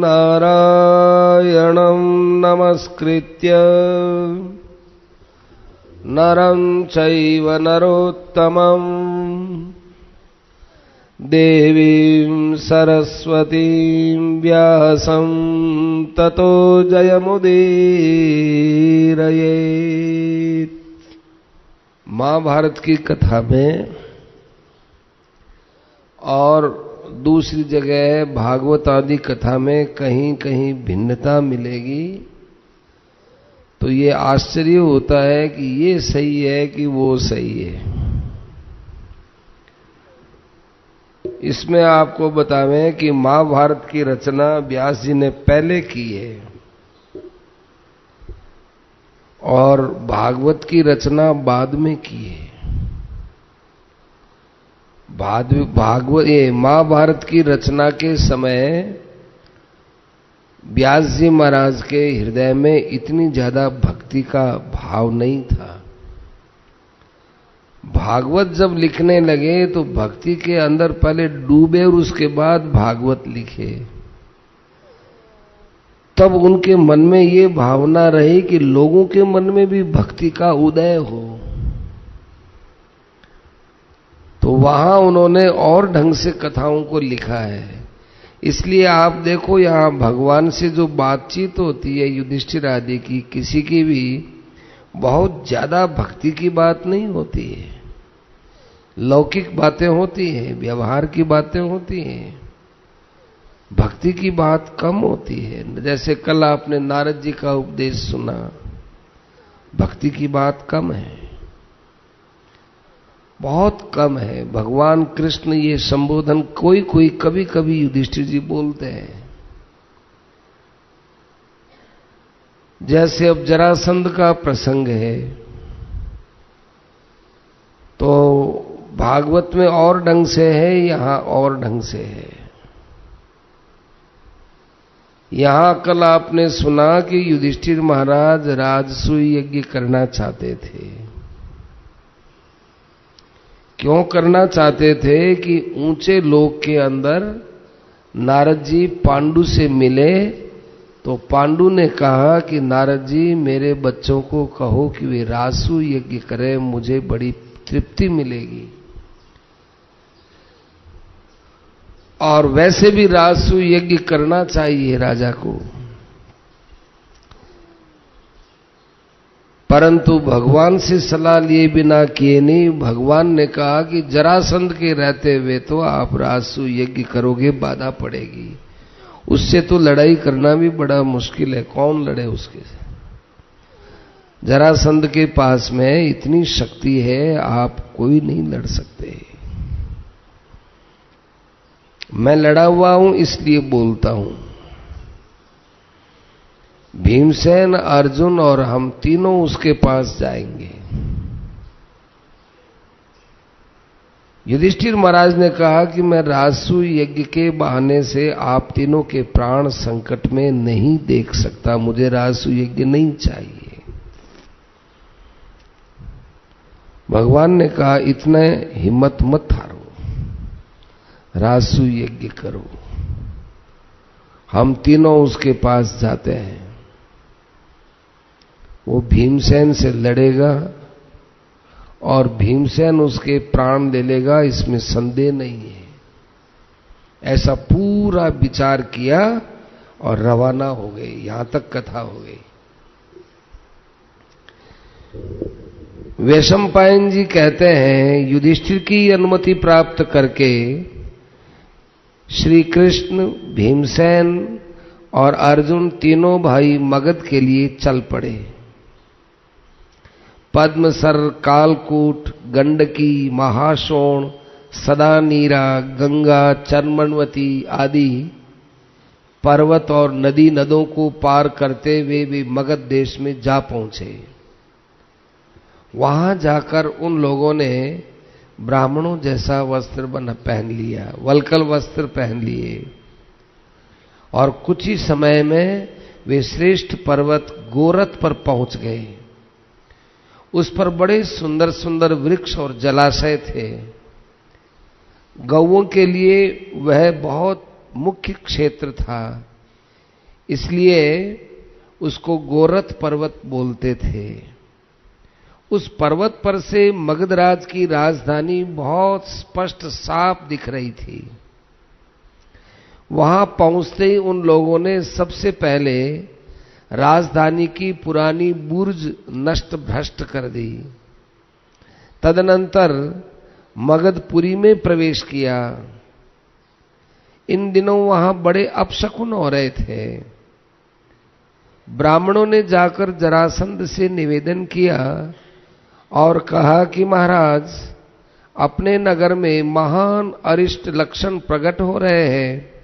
नारायणं नमस्कृत्य नरं चैव नरोत्तमं देवीं सरस्वतीं व्यासं ततो जयमुदीरयेत्। महाभारत की कथा में और दूसरी जगह भागवत आदि कथा में कहीं कहीं भिन्नता मिलेगी तो ये आश्चर्य होता है कि ये सही है कि वो सही है। इसमें आपको बतावें कि महाभारत की रचना व्यास जी ने पहले की है और भागवत की रचना बाद में की है। भागवत ये महाभारत की रचना के समय व्यास जी महाराज के हृदय में इतनी ज्यादा भक्ति का भाव नहीं था। भागवत जब लिखने लगे तो भक्ति के अंदर पहले डूबे और उसके बाद भागवत लिखे। तब उनके मन में ये भावना रही कि लोगों के मन में भी भक्ति का उदय हो, तो वहां उन्होंने और ढंग से कथाओं को लिखा है। इसलिए आप देखो यहां भगवान से जो बातचीत होती है युधिष्ठिर आदि की, किसी की भी बहुत ज्यादा भक्ति की बात नहीं होती है, लौकिक बातें होती हैं, व्यवहार की बातें होती हैं, भक्ति की बात कम होती है। जैसे कल आपने नारद जी का उपदेश सुना, भक्ति की बात कम है, बहुत कम है। भगवान कृष्ण ये संबोधन कोई कोई कभी कभी युधिष्ठिर जी बोलते हैं। जैसे अब जरासंध का प्रसंग है तो भागवत में और ढंग से है, यहां और ढंग से है। यहां कल आपने सुना कि युधिष्ठिर महाराज राजसूय यज्ञ करना चाहते थे। क्यों करना चाहते थे कि ऊंचे लोक के अंदर नारद जी पांडु से मिले तो पांडु ने कहा कि नारद जी मेरे बच्चों को कहो कि वे राजसूय यज्ञ करें, मुझे बड़ी तृप्ति मिलेगी। और वैसे भी राजसूय यज्ञ करना चाहिए राजा को, परंतु भगवान से सलाह लिए बिना किए नहीं। भगवान ने कहा कि जरासंध के रहते हुए तो आप राजसूय यज्ञ करोगे, बाधा पड़ेगी, उससे तो लड़ाई करना भी बड़ा मुश्किल है, कौन लड़े उसके से। जरासंध के पास में इतनी शक्ति है, आप कोई नहीं लड़ सकते। मैं लड़ा हुआ हूं इसलिए बोलता हूं। भीमसेन, अर्जुन और हम तीनों उसके पास जाएंगे। युधिष्ठिर महाराज ने कहा कि मैं राजसूय यज्ञ के बहाने से आप तीनों के प्राण संकट में नहीं देख सकता, मुझे राजसूय यज्ञ नहीं चाहिए। भगवान ने कहा इतने हिम्मत मत हारो, राजसूय यज्ञ करो। हम तीनों उसके पास जाते हैं, वो भीमसेन से लड़ेगा और भीमसेन उसके प्राण ले लेगा, इसमें संदेह नहीं है। ऐसा पूरा विचार किया और रवाना हो गए। यहां तक कथा हो गई। वैशंपायन जी कहते हैं युधिष्ठिर की अनुमति प्राप्त करके श्री कृष्ण, भीमसेन और अर्जुन तीनों भाई मगध के लिए चल पड़े। पद्मसर, कालकूट, गंडकी, महाशोण, सदानीरा, गंगा, चर्मणवती आदि पर्वत और नदी नदों को पार करते हुए वे मगध देश में जा पहुंचे। वहां जाकर उन लोगों ने ब्राह्मणों जैसा वस्त्र पहन लिया, वल्कल वस्त्र पहन लिए और कुछ ही समय में वे श्रेष्ठ पर्वत गोरथ पर पहुंच गए। उस पर बड़े सुंदर सुंदर वृक्ष और जलाशय थे। गौओं के लिए वह बहुत मुख्य क्षेत्र था। इसलिए उसको गोरथ पर्वत बोलते थे। उस पर्वत पर से मगधराज की राजधानी बहुत स्पष्ट साफ दिख रही थी। वहां पहुंचते ही उन लोगों ने सबसे पहले राजधानी की पुरानी बुर्ज नष्ट भ्रष्ट कर दी। तदनंतर मगधपुरी में प्रवेश किया। इन दिनों वहां बड़े अपशकुन हो रहे थे। ब्राह्मणों ने जाकर जरासंध से निवेदन किया और कहा कि महाराज, अपने नगर में महान अरिष्ट लक्षण प्रकट हो रहे हैं,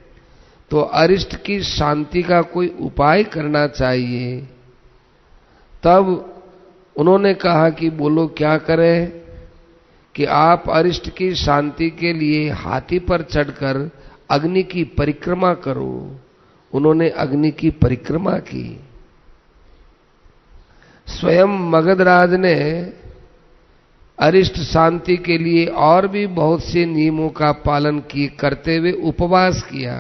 तो अरिष्ट की शांति का कोई उपाय करना चाहिए। तब उन्होंने कहा कि बोलो क्या करें, कि आप अरिष्ट की शांति के लिए हाथी पर चढ़कर अग्नि की परिक्रमा करो। उन्होंने अग्नि की परिक्रमा की। स्वयं मगधराज ने अरिष्ट शांति के लिए और भी बहुत से नियमों का पालन करते हुए उपवास किया।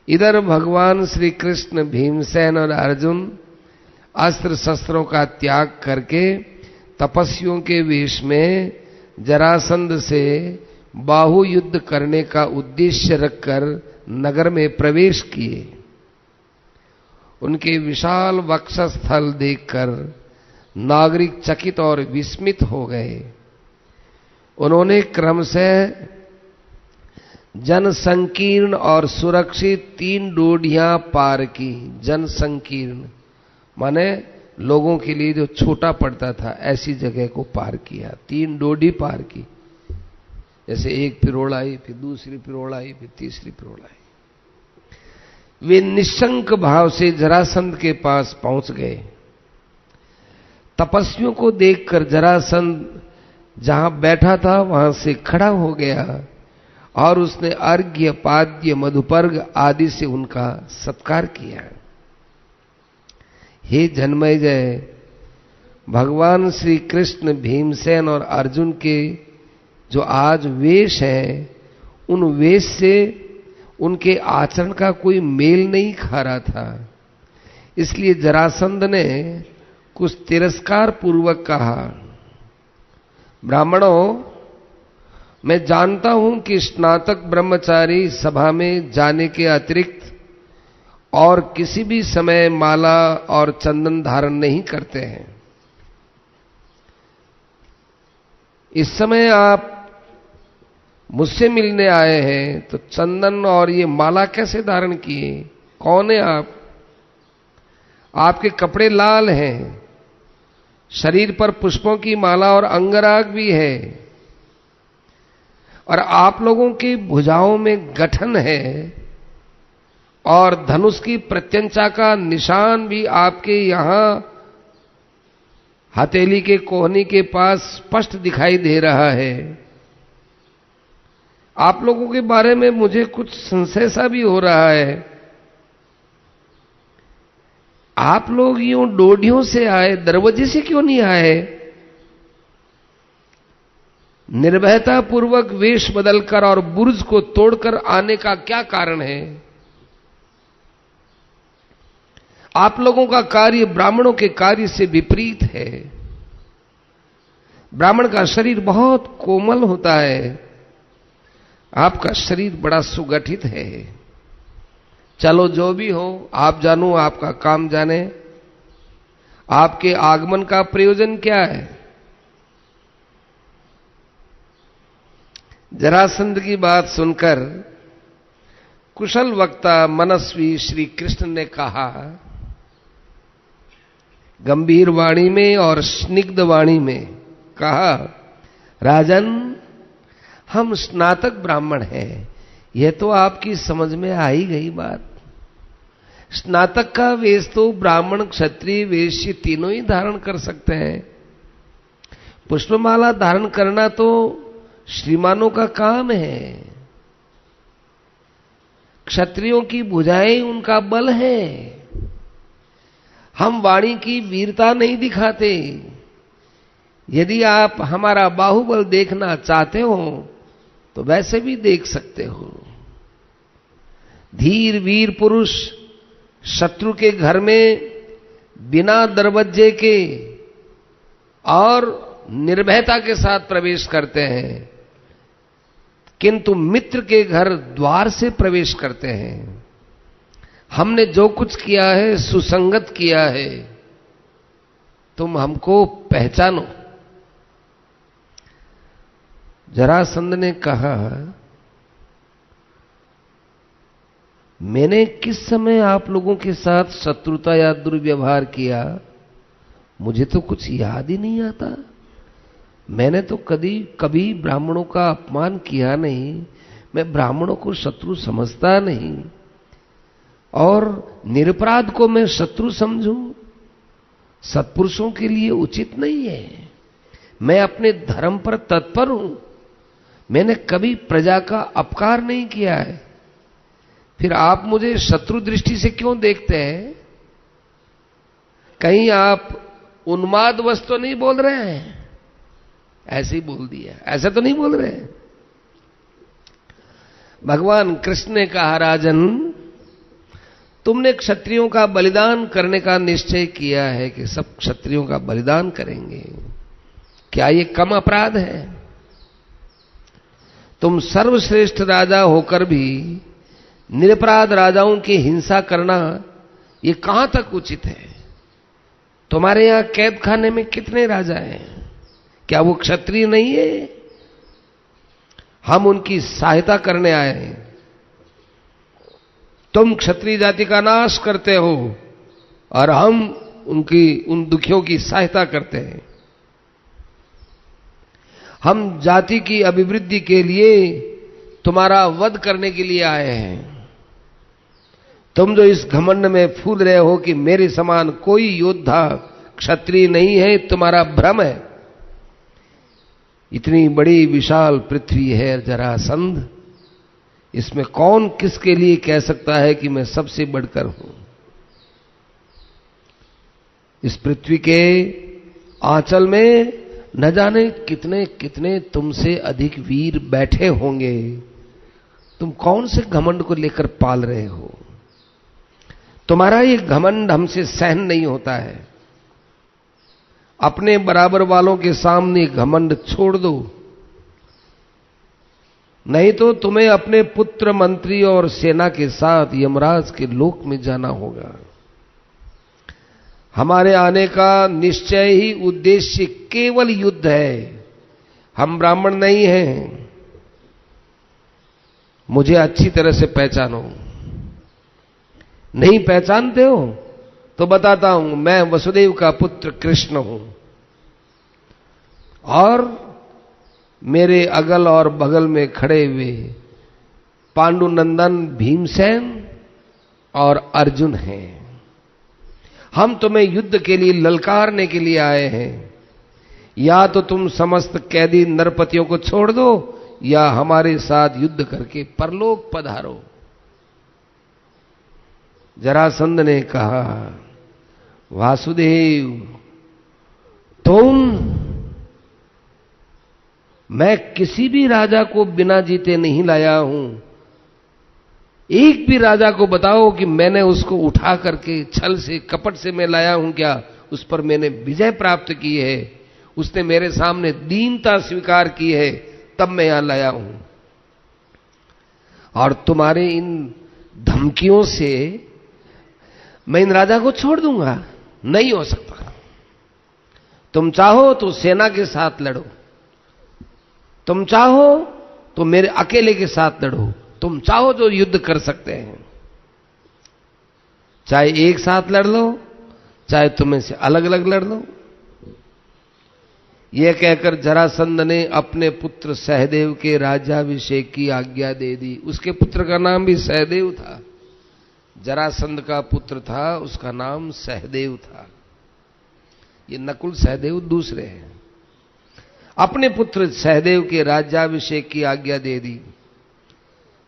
इधर भगवान श्री कृष्ण, भीमसेन और अर्जुन अस्त्र शस्त्रों का त्याग करके तपस्वियों के वेश में जरासंध से बाहु युद्ध करने का उद्देश्य रखकर नगर में प्रवेश किए। उनके विशाल वक्षस्थल देखकर नागरिक चकित और विस्मित हो गए। उन्होंने क्रमशः जन संकीर्ण और सुरक्षित 3 डोडियां पार की। जन संकीर्ण माने लोगों के लिए जो छोटा पड़ता था, ऐसी जगह को पार किया। 3 डोडी पार की, जैसे एक पिरोड़ आई, फिर दूसरी पिरोड़ आई, फिर तीसरी पिरोड़ आई। वे निशंक भाव से जरासंध के पास पहुंच गए। तपस्वियों को देखकर जरासंध जहां बैठा था वहां से खड़ा हो गया और उसने अर्घ्य, पाद्य, मधुपर्घ आदि से उनका सत्कार किया। हे जन्मेजय, भगवान श्री कृष्ण, भीमसेन और अर्जुन के जो आज वेश हैं, उन वेश से उनके आचरण का कोई मेल नहीं खा रहा था। इसलिए जरासंध ने कुछ तिरस्कार पूर्वक कहा, ब्राह्मणों, मैं जानता हूं कि स्नातक ब्रह्मचारी सभा में जाने के अतिरिक्त और किसी भी समय माला और चंदन धारण नहीं करते हैं। इस समय आप मुझसे मिलने आए हैं, तो चंदन और ये माला कैसे धारण किए? कौन है आप? आपके कपड़े लाल हैं, शरीर पर पुष्पों की माला और अंगराग भी है, और आप लोगों की भुजाओं में गठन है और धनुष की प्रत्यंचा का निशान भी आपके यहां हथेली के कोहनी के पास स्पष्ट दिखाई दे रहा है। आप लोगों के बारे में मुझे कुछ संशय सा भी हो रहा है। आप लोग यूं डोडियों से आए, दरवाजे से क्यों नहीं आए? निर्भयता पूर्वक वेश बदलकर और बुर्ज को तोड़कर आने का क्या कारण है? आप लोगों का कार्य ब्राह्मणों के कार्य से विपरीत है। ब्राह्मण का शरीर बहुत कोमल होता है, आपका शरीर बड़ा सुगठित है। चलो जो भी हो, आप जानो, आपका काम जाने। आपके आगमन का प्रयोजन क्या है? जरासंध की बात सुनकर कुशल वक्ता मनस्वी श्री कृष्ण ने कहा, गंभीर वाणी में और स्निग्ध वाणी में कहा, राजन, हम स्नातक ब्राह्मण हैं, यह तो आपकी समझ में आ ही गई बात। स्नातक का वेश तो ब्राह्मण, क्षत्रिय, वैश्य तीनों ही धारण कर सकते हैं। पुष्पमाला धारण करना तो श्रीमानों का काम है। क्षत्रियों की भुजाएं उनका बल है। हम वाणी की वीरता नहीं दिखाते। यदि आप हमारा बाहुबल देखना चाहते हो तो वैसे भी देख सकते हो। धीर वीर पुरुष शत्रु के घर में बिना दरवाजे के और निर्भयता के साथ प्रवेश करते हैं, किंतु मित्र के घर द्वार से प्रवेश करते हैं। हमने जो कुछ किया है सुसंगत किया है, तुम हमको पहचानो। जरासंध ने कहा, मैंने किस समय आप लोगों के साथ शत्रुता या दुर्व्यवहार किया, मुझे तो कुछ याद ही नहीं आता। मैंने तो कभी ब्राह्मणों का अपमान किया नहीं, मैं ब्राह्मणों को शत्रु समझता नहीं, और निरपराध को मैं शत्रु समझूं, सत्पुरुषों के लिए उचित नहीं है। मैं अपने धर्म पर तत्पर हूं, मैंने कभी प्रजा का अपकार नहीं किया है, फिर आप मुझे शत्रु दृष्टि से क्यों देखते हैं? कहीं आप उन्मादवश तो नहीं बोल रहे हैं? ऐसे ही बोल दिया, ऐसा तो नहीं बोल रहे हैं। भगवान कृष्ण ने कहा, राजन, तुमने क्षत्रियों का बलिदान करने का निश्चय किया है कि सब क्षत्रियों का बलिदान करेंगे, क्या ये कम अपराध है? तुम सर्वश्रेष्ठ राजा होकर भी निरपराध राजाओं की हिंसा करना ये कहां तक उचित है? तुम्हारे यहां कैद खाने में कितने राजा हैं? क्या वो क्षत्रिय नहीं है? हम उनकी सहायता करने आए हैं। तुम क्षत्रिय जाति का नाश करते हो और हम उन दुखियों की सहायता करते हैं। हम जाति की अभिवृद्धि के लिए तुम्हारा वध करने के लिए आए हैं। तुम जो इस घमंड में फूल रहे हो कि मेरे समान कोई योद्धा क्षत्रिय नहीं है, तुम्हारा भ्रम है। इतनी बड़ी विशाल पृथ्वी है जरासंध, इसमें कौन किसके लिए कह सकता है कि मैं सबसे बढ़कर हूं? इस पृथ्वी के आंचल में न जाने कितने कितने तुमसे अधिक वीर बैठे होंगे। तुम कौन से घमंड को लेकर पाल रहे हो? तुम्हारा ये घमंड हमसे सहन नहीं होता है। अपने बराबर वालों के सामने घमंड छोड़ दो, नहीं तो तुम्हें अपने पुत्र, मंत्री और सेना के साथ यमराज के लोक में जाना होगा। हमारे आने का निश्चय ही उद्देश्य केवल युद्ध है। हम ब्राह्मण नहीं हैं। मुझे अच्छी तरह से पहचानो। नहीं पहचानते हो तो बताता हूं, मैं वसुदेव का पुत्र कृष्ण हूं, और मेरे अगल और बगल में खड़े हुए पांडुनंदन भीमसेन और अर्जुन हैं। हम तुम्हें युद्ध के लिए ललकारने के लिए आए हैं। या तो तुम समस्त कैदी नरपतियों को छोड़ दो, या हमारे साथ युद्ध करके परलोक पधारो। जरासंध ने कहा, वासुदेव, मैं किसी भी राजा को बिना जीते नहीं लाया हूं। एक भी राजा को बताओ कि मैंने उसको उठा करके छल से, कपट से मैं लाया हूं क्या? उस पर मैंने विजय प्राप्त की है, उसने मेरे सामने दीनता स्वीकार की है, तब मैं यहां लाया हूं। और तुम्हारे इन धमकियों से मैं इन राजा को छोड़ दूंगा? नहीं हो सकता। तुम चाहो तो सेना के साथ लड़ो, तुम चाहो तो मेरे अकेले के साथ लड़ो, तुम चाहो तो युद्ध कर सकते हैं। चाहे एक साथ लड़ लो, चाहे तुम्हें से अलग अलग लड़ लो। यह कहकर जरासंध ने अपने पुत्र सहदेव के राज्याभिषेक की आज्ञा दे दी। उसके पुत्र का नाम भी सहदेव था। जरासंध का पुत्र था, उसका नाम सहदेव था। ये नकुल सहदेव दूसरे हैं। अपने पुत्र सहदेव के राज्याभिषेक की आज्ञा दे दी।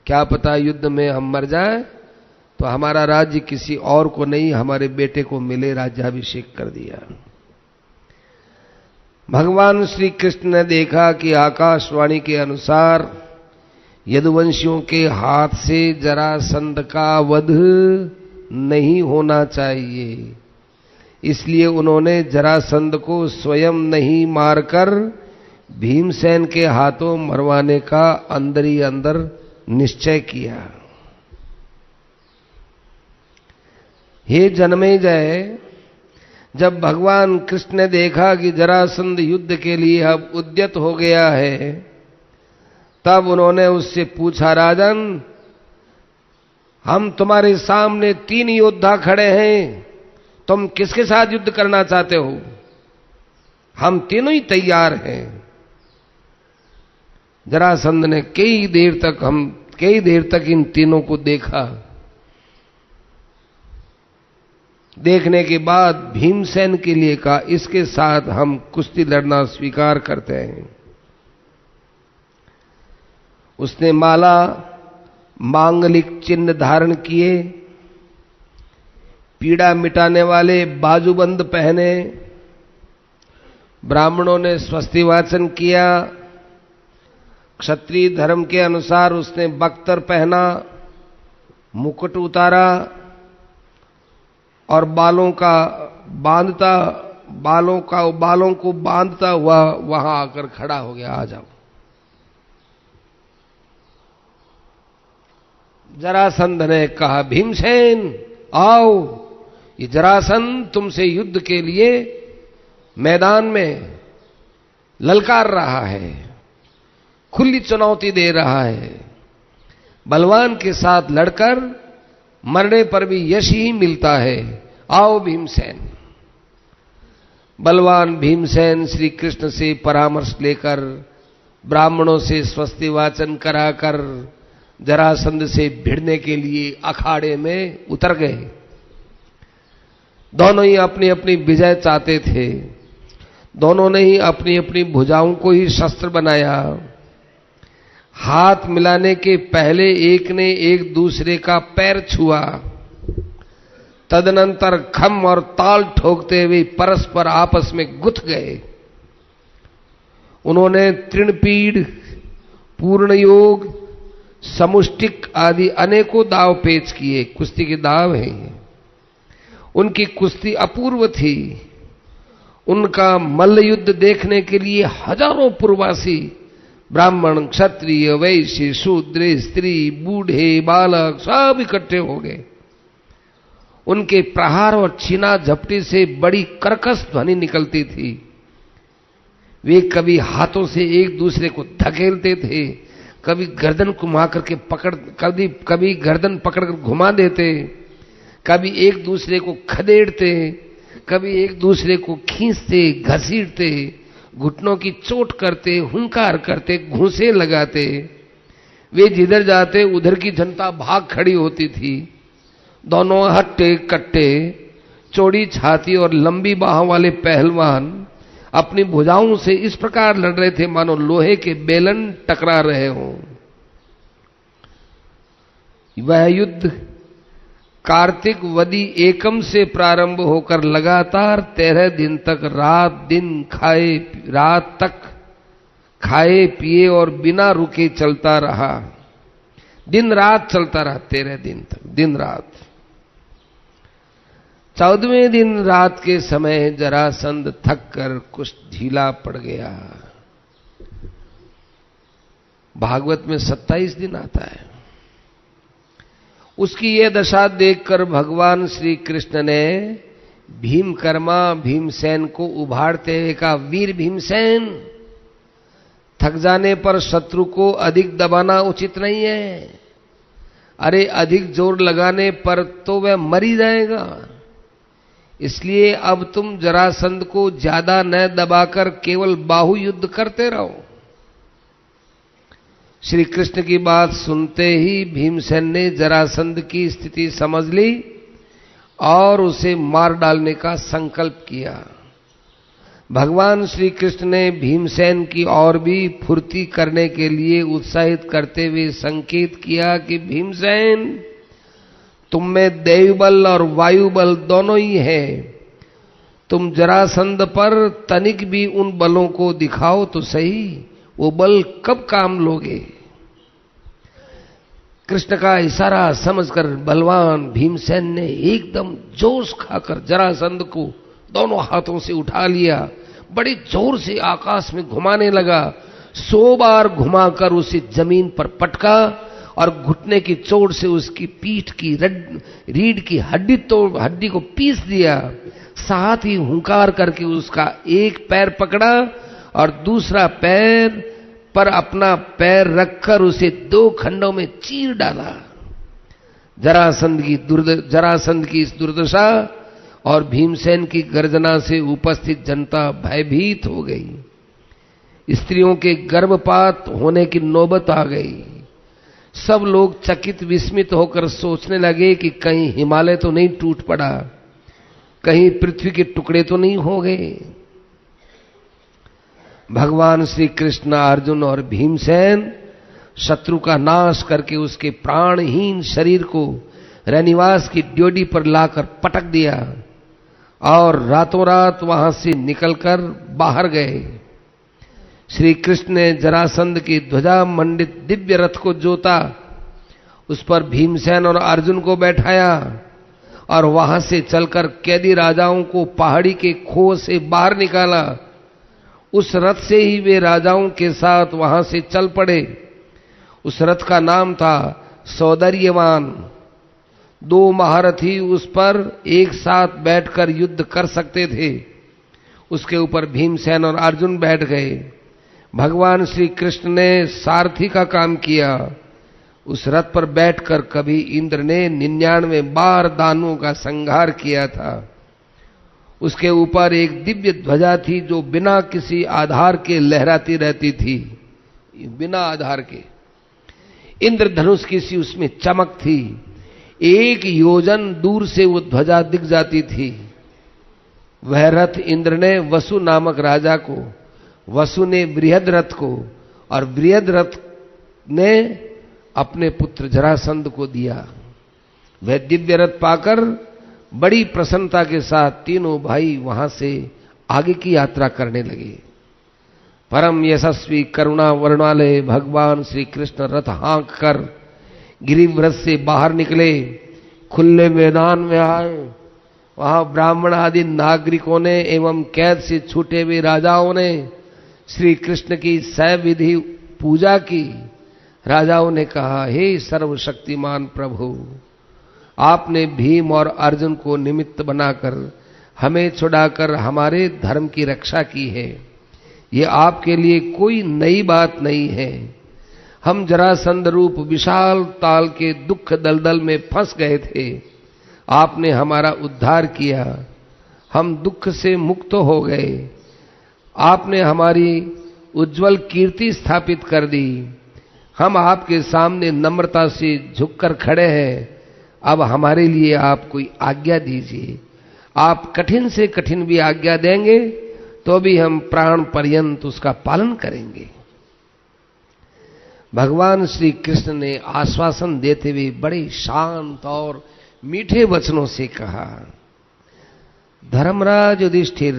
क्या पता युद्ध में हम मर जाएं तो हमारा राज्य किसी और को नहीं, हमारे बेटे को मिले। राज्याभिषेक कर दिया। भगवान श्री कृष्ण ने देखा कि आकाशवाणी के अनुसार यदुवंशियों के हाथ से जरासंध का वध नहीं होना चाहिए। इसलिए उन्होंने जरासंध को स्वयं नहीं मारकर भीमसेन के हाथों मरवाने का अंदर ही अंदर निश्चय किया। हे जन्मेजय, जब भगवान कृष्ण ने देखा कि जरासंध युद्ध के लिए अब उद्यत हो गया है, तब उन्होंने उससे पूछा, राजन, हम तुम्हारे सामने 3 योद्धा खड़े हैं, तुम किसके साथ युद्ध करना चाहते हो? हम तीनों ही तैयार हैं। जरासंध ने कई देर तक इन तीनों को देखा। देखने के बाद भीमसेन के लिए कहा, इसके साथ हम कुश्ती लड़ना स्वीकार करते हैं। उसने माला, मांगलिक चिन्ह धारण किए, पीड़ा मिटाने वाले बाजूबंद पहने, ब्राह्मणों ने स्वस्ति वाचन किया, क्षत्रिय धर्म के अनुसार उसने बख्तर पहना, मुकुट उतारा और बालों को बांधता हुआ वहां आकर खड़ा हो गया। आ जाओ। जरासंध ने कहा, भीमसेन आओ, ये जरासंध तुमसे युद्ध के लिए मैदान में ललकार रहा है, खुली चुनौती दे रहा है। बलवान के साथ लड़कर मरने पर भी यश ही मिलता है। आओ भीमसेन। बलवान भीमसेन श्री कृष्ण से परामर्श लेकर, ब्राह्मणों से स्वस्ति वाचन कराकर जरासंध से भिड़ने के लिए अखाड़े में उतर गए। दोनों ही अपनी अपनी विजय चाहते थे। दोनों ने ही अपनी अपनी भुजाओं को ही शस्त्र बनाया। हाथ मिलाने के पहले एक ने एक दूसरे का पैर छुआ। तदनंतर खम और ताल ठोकते हुए परस्पर आपस में गुथ गए। उन्होंने तृणपीड़, पूर्ण योग, समुष्टिक आदि अनेकों दाव पेच किए। कुश्ती के दाव हैं। उनकी कुश्ती अपूर्व थी। उनका मल्ल युद्ध देखने के लिए हजारों पूर्ववासी, ब्राह्मण, क्षत्रिय, वैश्य, शूद्र, स्त्री, बूढ़े, बालक सब इकट्ठे हो गए। उनके प्रहार और छीना झपटी से बड़ी कर्कश ध्वनि निकलती थी। वे कभी हाथों से एक दूसरे को धकेलते थे, कभी गर्दन घुमा करके कभी गर्दन पकड़कर घुमा देते, कभी एक दूसरे को खदेड़ते, कभी एक दूसरे को खींचते, घसीटते, घुटनों की चोट करते, हुंकार करते, घूंसे लगाते। वे जिधर जाते उधर की जनता भाग खड़ी होती थी। दोनों हट्टे कट्टे, चौड़ी छाती और लंबी बाहों वाले पहलवान अपनी भुजाओं से इस प्रकार लड़ रहे थे मानो लोहे के बेलन टकरा रहे हों। वह युद्ध कार्तिक वदी एकम से प्रारंभ होकर लगातार 13 दिन तक रात तक खाए पिए और बिना रुके चलता रहा। दिन रात चलता रहा। 13 दिन तक दिन रात। 14वें दिन रात के समय जरासंध थक कर कुछ ढीला पड़ गया। भागवत में 27 दिन आता है। उसकी यह दशा देखकर भगवान श्री कृष्ण ने भीमकर्मा भीमसेन को उभारते हुए कहा, वीर भीमसेन, थक जाने पर शत्रु को अधिक दबाना उचित नहीं है। अरे अधिक जोर लगाने पर तो वह मर ही जाएगा। इसलिए अब तुम जरासंध को ज्यादा न दबाकर केवल बाहु युद्ध करते रहो। श्री कृष्ण की बात सुनते ही भीमसेन ने जरासंध की स्थिति समझ ली और उसे मार डालने का संकल्प किया। भगवान श्री कृष्ण ने भीमसेन की और भी फुर्ती करने के लिए उत्साहित करते हुए संकेत किया कि भीमसेन, तुम में दैव बल और वायु बल दोनों ही है। तुम जरासंध पर तनिक भी उन बलों को दिखाओ तो सही, वो बल कब काम लोगे। कृष्ण का इशारा समझकर बलवान भीमसेन ने एकदम जोश खाकर जरासंध को दोनों हाथों से उठा लिया, बड़े जोर से आकाश में घुमाने लगा। 100 बार घुमाकर उसे जमीन पर पटका और घुटने की चोट से उसकी पीठ की रीढ़ की हड्डी को पीस दिया। साथ ही हुंकार करके उसका एक पैर पकड़ा और दूसरा पैर पर अपना पैर रखकर उसे 2 खंडों में चीर डाला। जरासंध की इस दुर्दशा और भीमसेन की गर्जना से उपस्थित जनता भयभीत हो गई। स्त्रियों के गर्भपात होने की नौबत आ गई। सब लोग चकित विस्मित होकर सोचने लगे कि कहीं हिमालय तो नहीं टूट पड़ा, कहीं पृथ्वी के टुकड़े तो नहीं हो गए। भगवान श्री कृष्ण, अर्जुन और भीमसेन शत्रु का नाश करके उसके प्राणहीन शरीर को रनिवास की ड्योढ़ी पर लाकर पटक दिया और रातों रात वहां से निकलकर बाहर गए। श्री कृष्ण ने जरासंध की ध्वजा मंडित दिव्य रथ को जोता, उस पर भीमसेन और अर्जुन को बैठाया और वहां से चलकर कैदी राजाओं को पहाड़ी के खोह से बाहर निकाला। उस रथ से ही वे राजाओं के साथ वहां से चल पड़े। उस रथ का नाम था सौंदर्यवान। 2 महारथी उस पर एक साथ बैठकर युद्ध कर सकते थे। उसके ऊपर भीमसेन और अर्जुन बैठ गए। भगवान श्री कृष्ण ने सारथी का काम किया। उस रथ पर बैठकर कभी इंद्र ने 99 बार दानवों का संहार किया था। उसके ऊपर एक दिव्य ध्वजा थी जो बिना किसी आधार के लहराती रहती थी, बिना आधार के। इंद्रधनुष की सी उसमें चमक थी। 1 योजन दूर से वो ध्वजा दिख जाती थी। वह रथ इंद्र ने वसु नामक राजा को, वसु ने बृहद रथ को और बृहद रथ ने अपने पुत्र जरासंध को दिया। वह दिव्य रथ पाकर बड़ी प्रसन्नता के साथ तीनों भाई वहां से आगे की यात्रा करने लगे। परम यशस्वी करुणा वर्णालय भगवान श्री कृष्ण रथ हाँक कर गिरिव्रत से बाहर निकले, खुले मैदान में आए। वहां ब्राह्मण आदि नागरिकों ने एवं कैद से छूटे हुए राजाओं ने श्री कृष्ण की सविधि पूजा की। राजाओं ने कहा, हे सर्वशक्तिमान प्रभु, आपने भीम और अर्जुन को निमित्त बनाकर हमें छुड़ाकर हमारे धर्म की रक्षा की है। ये आपके लिए कोई नई बात नहीं है। हम जरासंध रूप विशाल ताल के दुख दलदल में फंस गए थे। आपने हमारा उद्धार किया, हम दुख से मुक्त हो गए। आपने हमारी उज्जवल कीर्ति स्थापित कर दी। हम आपके सामने नम्रता से झुककर खड़े हैं। अब हमारे लिए आप कोई आज्ञा दीजिए। आप कठिन से कठिन भी आज्ञा देंगे तो भी हम प्राण पर्यंत उसका पालन करेंगे। भगवान श्री कृष्ण ने आश्वासन देते हुए बड़े शांत और मीठे वचनों से कहा, धर्मराज युधिष्ठिर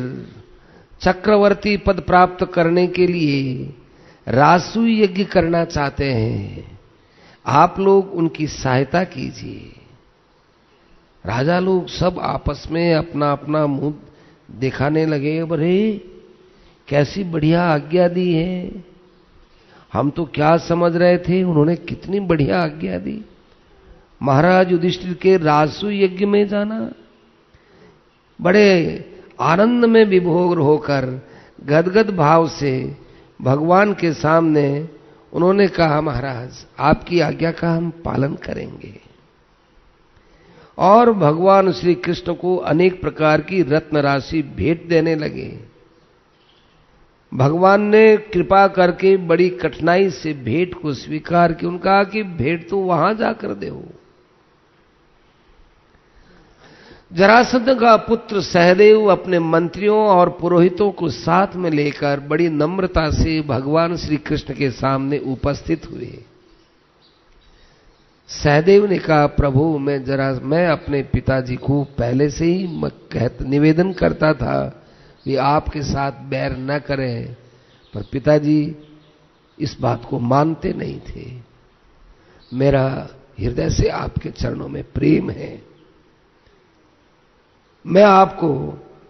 चक्रवर्ती पद प्राप्त करने के लिए रासु यज्ञ करना चाहते हैं। आप लोग उनकी सहायता कीजिए। राजा लोग सब आपस में अपना अपना मुंह दिखाने लगे। अरे कैसी बढ़िया आज्ञा दी है, हम तो क्या समझ रहे थे, उन्होंने कितनी बढ़िया आज्ञा दी। महाराज युधिष्ठिर के राजसु यज्ञ में जाना। बड़े आनंद में विभोर होकर गदगद भाव से भगवान के सामने उन्होंने कहा, महाराज आपकी आज्ञा का हम पालन करेंगे। और भगवान श्री कृष्ण को अनेक प्रकार की रत्न राशि भेंट देने लगे। भगवान ने कृपा करके बड़ी कठिनाई से भेंट को स्वीकार किया। उनका कि भेंट तो वहां जाकर दो। जरासंध का पुत्र सहदेव अपने मंत्रियों और पुरोहितों को साथ में लेकर बड़ी नम्रता से भगवान श्री कृष्ण के सामने उपस्थित हुए। सहदेव ने कहा, प्रभु मैं अपने पिताजी को पहले से ही निवेदन करता था कि आपके साथ बैर न करें, पर पिताजी इस बात को मानते नहीं थे। मेरा हृदय से आपके चरणों में प्रेम है। मैं आपको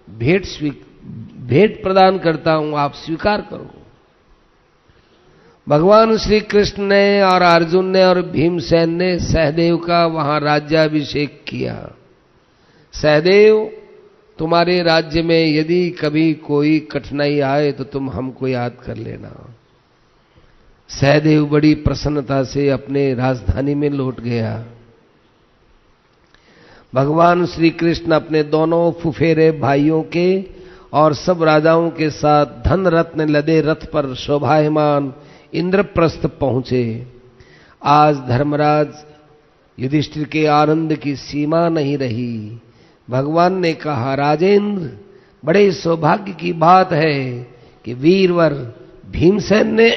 भेंट प्रदान करता हूं, आप स्वीकार करो। भगवान श्री कृष्ण ने और अर्जुन ने और भीमसेन ने सहदेव का वहां राज्याभिषेक किया। सहदेव, तुम्हारे राज्य में यदि कभी कोई कठिनाई आए तो तुम हमको याद कर लेना। सहदेव बड़ी प्रसन्नता से अपने राजधानी में लौट गया। भगवान श्री कृष्ण अपने दोनों फुफेरे भाइयों के और सब राजाओं के साथ धन रत्न लदे रथ पर शोभायमान इंद्रप्रस्थ पहुंचे। आज धर्मराज युधिष्ठिर के आनंद की सीमा नहीं रही। भगवान ने कहा, राजेंद्र, बड़े सौभाग्य की बात है कि वीरवर भीमसेन ने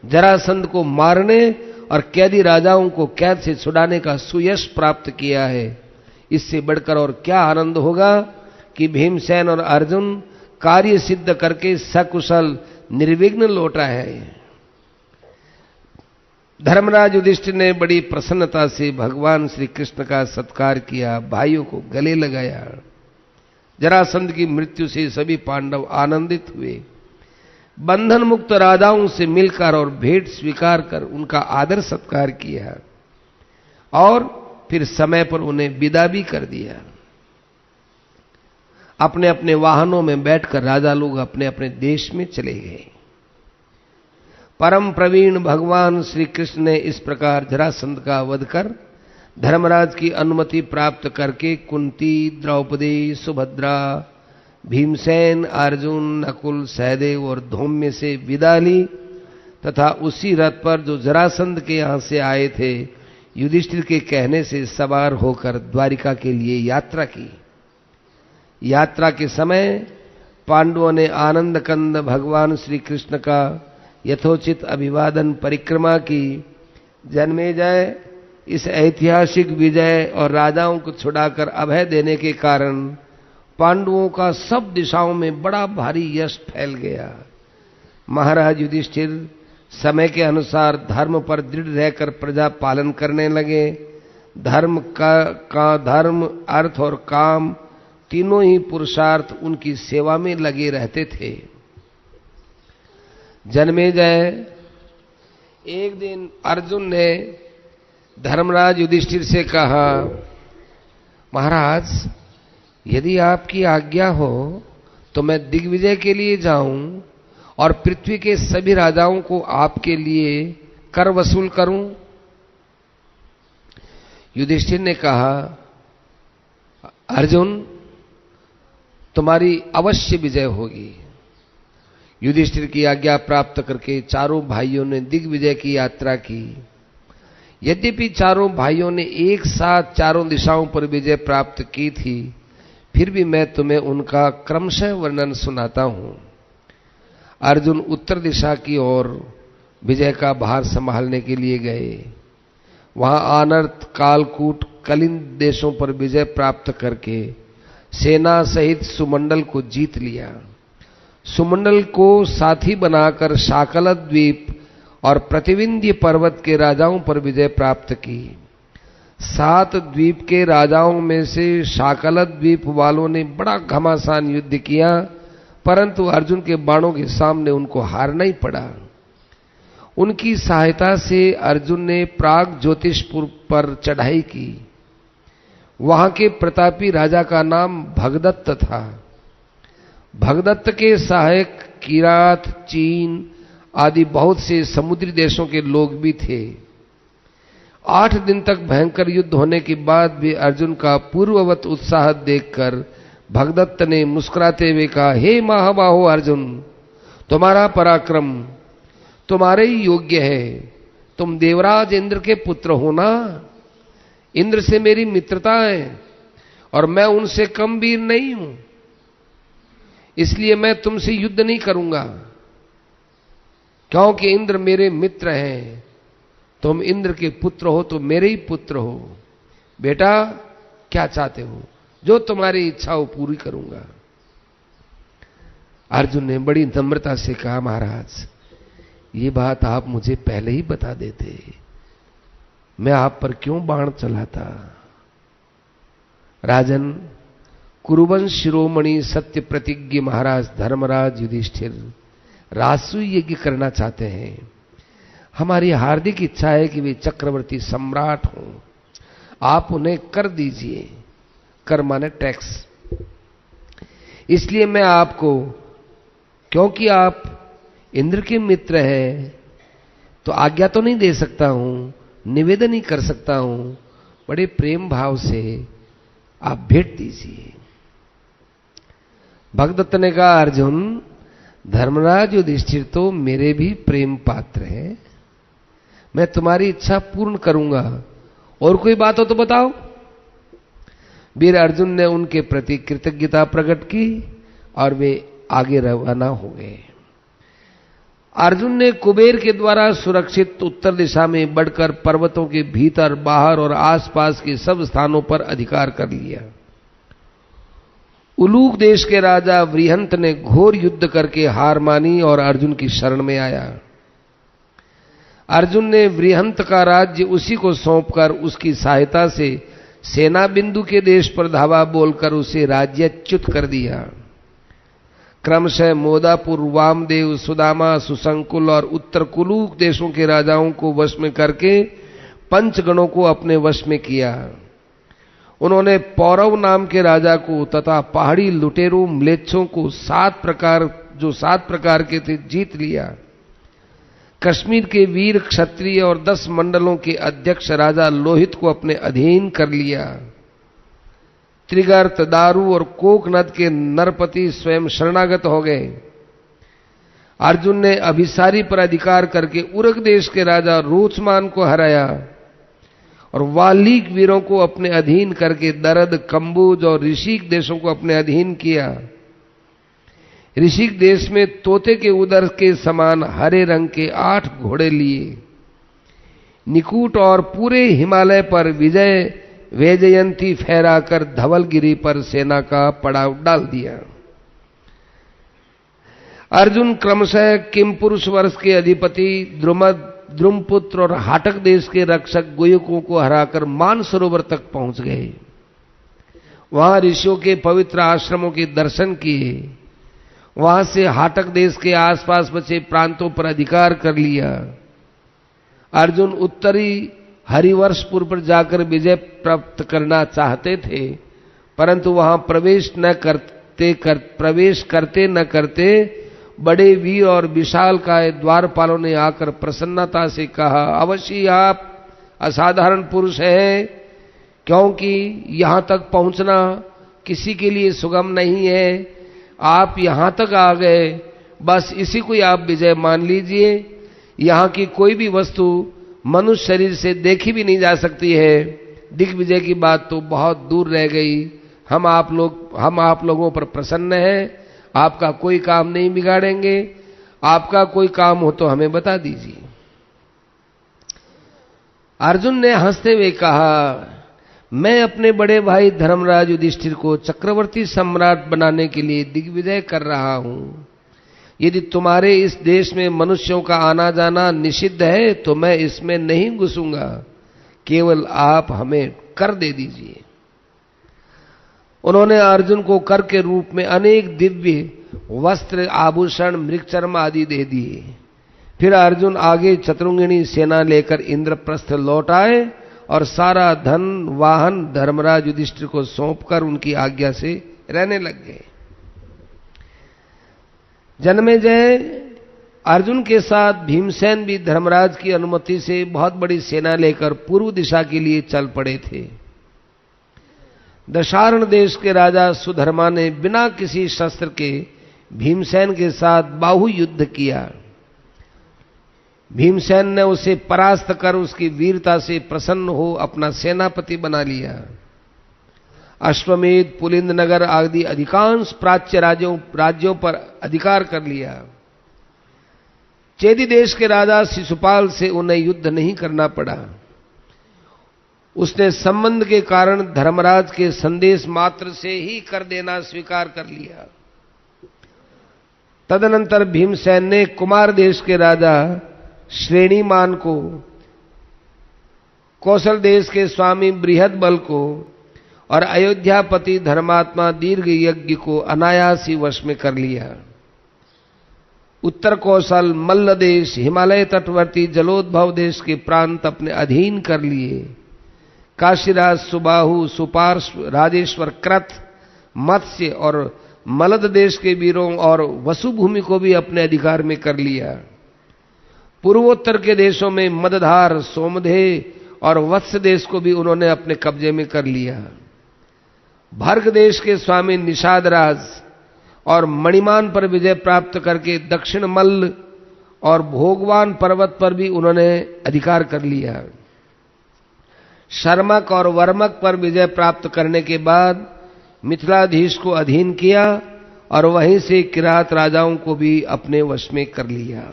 जरासंध को मारने और कैदी राजाओं को कैद से छुड़ाने का सुयश प्राप्त किया है। इससे बढ़कर और क्या आनंद होगा कि भीमसेन और अर्जुन कार्य सिद्ध करके सकुशल निर्विघ्न लौटा है। धर्मराज युधिष्ठिर ने बड़ी प्रसन्नता से भगवान श्री कृष्ण का सत्कार किया, भाइयों को गले लगाया। जरासंध की मृत्यु से सभी पांडव आनंदित हुए। बंधन मुक्त राजाओं से मिलकर और भेंट स्वीकार कर उनका आदर सत्कार किया और फिर समय पर उन्हें विदा भी कर दिया। अपने अपने वाहनों में बैठकर राजा लोग अपने अपने देश में चले गए। परम प्रवीण भगवान श्री कृष्ण ने इस प्रकार जरासंध का वध कर धर्मराज की अनुमति प्राप्त करके कुंती, द्रौपदी, सुभद्रा, भीमसेन, अर्जुन, नकुल, सहदेव और धौम्य से विदा ली तथा उसी रथ पर जो जरासंध के यहां से आए थे युधिष्ठिर के कहने से सवार होकर द्वारिका के लिए यात्रा की। यात्रा के समय पांडवों ने आनंद कंद भगवान श्री कृष्ण का यथोचित अभिवादन परिक्रमा की। जन्मेजय इस ऐतिहासिक विजय और राजाओं को छुड़ाकर अभय देने के कारण पांडवों का सब दिशाओं में बड़ा भारी यश फैल गया। महाराज युधिष्ठिर समय के अनुसार धर्म पर दृढ़ रहकर प्रजा पालन करने लगे। धर्म का धर्म, अर्थ और काम तीनों ही पुरुषार्थ उनकी सेवा में लगे रहते थे। जन्मेजय, एक दिन अर्जुन ने धर्मराज युधिष्ठिर से कहा, महाराज, यदि आपकी आज्ञा हो तो मैं दिग्विजय के लिए जाऊं और पृथ्वी के सभी राजाओं को आपके लिए कर वसूल करूं। युधिष्ठिर ने कहा, अर्जुन, तुम्हारी अवश्य विजय होगी। युधिष्ठिर की आज्ञा प्राप्त करके चारों भाइयों ने दिग्विजय की यात्रा की। यद्यपि चारों भाइयों ने एक साथ चारों दिशाओं पर विजय प्राप्त की थी, फिर भी मैं तुम्हें उनका क्रमशः वर्णन सुनाता हूं। अर्जुन उत्तर दिशा की ओर विजय का भार संभालने के लिए गए। वहां आनर्त, कालकूट, कलिंद देशों पर विजय प्राप्त करके सेना सहित सुमंडल को जीत लिया। सुमंडल को साथी बनाकर शाकल द्वीप और प्रतिविंध्य पर्वत के राजाओं पर विजय प्राप्त की। 7 द्वीप के राजाओं में से शाकल द्वीप वालों ने बड़ा घमासान युद्ध किया, परंतु अर्जुन के बाणों के सामने उनको हारना ही पड़ा। उनकी सहायता से अर्जुन ने प्राग ज्योतिषपुर पर चढ़ाई की। वहां के प्रतापी राजा का नाम भगदत्त था। भगदत्त के सहायक किरात, चीन आदि बहुत से समुद्री देशों के लोग भी थे। 8 दिन तक भयंकर युद्ध होने के बाद भी अर्जुन का पूर्ववत उत्साह देखकर भगदत्त ने मुस्कुराते हुए कहा, हे महाबाहो अर्जुन, तुम्हारा पराक्रम तुम्हारे ही योग्य है। तुम देवराज इंद्र के पुत्र हो ना। इंद्र से मेरी मित्रता है और मैं उनसे कम वीर नहीं हूं, इसलिए मैं तुमसे युद्ध नहीं करूंगा, क्योंकि इंद्र मेरे मित्र हैं। तुम इंद्र के पुत्र हो तो मेरे ही पुत्र हो। बेटा, क्या चाहते हो? जो तुम्हारी इच्छा हो पूरी करूंगा। अर्जुन ने बड़ी नम्रता से कहा, महाराज, ये बात आप मुझे पहले ही बता देते, मैं आप पर क्यों बाण चलाता। राजन, कुरुवंश शिरोमणि सत्य प्रतिज्ञ महाराज धर्मराज युधिष्ठिर राजसूय यज्ञ करना चाहते हैं। हमारी हार्दिक इच्छा है कि वे चक्रवर्ती सम्राट हों। आप उन्हें कर दीजिए। कर माने टैक्स। इसलिए मैं आपको, क्योंकि आप इंद्र के मित्र हैं, तो आज्ञा तो नहीं दे सकता हूं, निवेदन ही कर सकता हूं। बड़े प्रेम भाव से आप भेंट दीजिए। भगदत्त ने कहा, अर्जुन, धर्मराज युधिष्ठिर तो मेरे भी प्रेम पात्र हैं। मैं तुम्हारी इच्छा पूर्ण करूंगा। और कोई बात हो तो बताओ। वीर अर्जुन ने उनके प्रति कृतज्ञता प्रकट की और वे आगे रवाना हो गए। अर्जुन ने कुबेर के द्वारा सुरक्षित उत्तर दिशा में बढ़कर पर्वतों के भीतर, बाहर और आसपास के सब स्थानों पर अधिकार कर लिया। उलूक देश के राजा वृहंत ने घोर युद्ध करके हार मानी और अर्जुन की शरण में आया। अर्जुन ने वृहंत का राज्य उसी को सौंपकर उसकी सहायता से सेना बिंदु के देश पर धावा बोलकर उसे राज्यच्युत कर दिया। क्रमशः मोदापुर, वामदेव, सुदामा, सुशंकुल और उत्तर कुलूक देशों के राजाओं को वश में करके पंचगणों को अपने वश में किया। उन्होंने पौरव नाम के राजा को तथा पहाड़ी लुटेरों म्लेच्छों को 7 प्रकार के थे जीत लिया। कश्मीर के वीर क्षत्रिय और 10 मंडलों के अध्यक्ष राजा लोहित को अपने अधीन कर लिया। त्रिगर्त, दारू और कोकनद के नरपति स्वयं शरणागत हो गए। अर्जुन ने अभिसारी पर अधिकार करके उरक देश के राजा रोचमान को हराया और वालीक वीरों को अपने अधीन करके दरद, कंबुज और ऋषिक देशों को अपने अधीन किया। ऋषिक देश में तोते के उदर के समान हरे रंग के 8 घोड़े लिए। निकुट और पूरे हिमालय पर विजय वैजयंती फहराकर धवलगिरी पर सेना का पड़ाव डाल दिया। अर्जुन क्रमशः किमपुरुष वर्ष के अधिपति द्रुमद, द्रुमपुत्र और हाटक देश के रक्षक गुयुकों को हराकर मानसरोवर तक पहुंच गए। वहां ऋषियों के पवित्र आश्रमों के दर्शन किए। वहां से हाटक देश के आसपास बचे प्रांतों पर अधिकार कर लिया। अर्जुन उत्तरी हरिवर्षपुर पर जाकर विजय प्राप्त करना चाहते थे, परंतु वहां प्रवेश करते न करते बड़े वीर और विशालकाय द्वारपालों ने आकर प्रसन्नता से कहा, अवश्य आप असाधारण पुरुष हैं, क्योंकि यहां तक पहुंचना किसी के लिए सुगम नहीं है। आप यहां तक आ गए, बस इसी को आप विजय मान लीजिए। यहां की कोई भी वस्तु मनुष्य शरीर से देखी भी नहीं जा सकती है। दिग्विजय की बात तो बहुत दूर रह गई। हम आप लोगों पर प्रसन्न हैं। आपका कोई काम नहीं बिगाड़ेंगे। आपका कोई काम हो तो हमें बता दीजिए। अर्जुन ने हंसते हुए कहा, मैं अपने बड़े भाई धर्मराज युधिष्ठिर को चक्रवर्ती सम्राट बनाने के लिए दिग्विजय कर रहा हूं। यदि तुम्हारे इस देश में मनुष्यों का आना जाना निषिद्ध है तो मैं इसमें नहीं घुसूंगा। केवल आप हमें कर दे दीजिए। उन्होंने अर्जुन को कर के रूप में अनेक दिव्य वस्त्र, आभूषण, मृगचर्म आदि दे दिए। फिर अर्जुन आगे चतुर्ंगिणी सेना लेकर इंद्रप्रस्थ लौट आए और सारा धन वाहन धर्मराज युधिष्ठिर को सौंपकर उनकी आज्ञा से रहने लग गए। जन्मेजय अर्जुन के साथ भीमसेन भी धर्मराज की अनुमति से बहुत बड़ी सेना लेकर पूर्व दिशा के लिए चल पड़े थे। दशारण देश के राजा सुधर्मा ने बिना किसी शस्त्र के भीमसेन के साथ बाहु युद्ध किया। भीमसेन ने उसे परास्त कर उसकी वीरता से प्रसन्न हो अपना सेनापति बना लिया। अश्वमेध, पुलिंद नगर आदि अधिकांश प्राच्य राज्यों पर अधिकार कर लिया। चेदी देश के राजा शिशुपाल से उन्हें युद्ध नहीं करना पड़ा। उसने संबंध के कारण धर्मराज के संदेश मात्र से ही कर देना स्वीकार कर लिया। तदनंतर भीमसेन ने कुमार देश के राजा श्रेणीमान को कौशल देश के स्वामी बृहदबल को और अयोध्यापति धर्मात्मा दीर्घ यज्ञ को अनायास ही वश में कर लिया। उत्तर कौशल, मल्ल देश, हिमालय तटवर्ती जलोद्भव देश के प्रांत अपने अधीन कर लिए। काशीराज, सुबाहु, सुपार्श्व, राजेश्वर, कृत, मत्स्य और मलद देश के वीरों और वसुभूमि को भी अपने अधिकार में कर लिया। पूर्वोत्तर के देशों में मदधार, सोमदेह और वत्स देश को भी उन्होंने अपने कब्जे में कर लिया। भर्ग देश के स्वामी निषाद राज और मणिमान पर विजय प्राप्त करके दक्षिण मल्ल और भोगवान पर्वत पर भी उन्होंने अधिकार कर लिया। शर्मक और वर्मक पर विजय प्राप्त करने के बाद मिथिलाधीश को अधीन किया और वहीं से किरात राजाओं को भी अपने वश में कर लिया।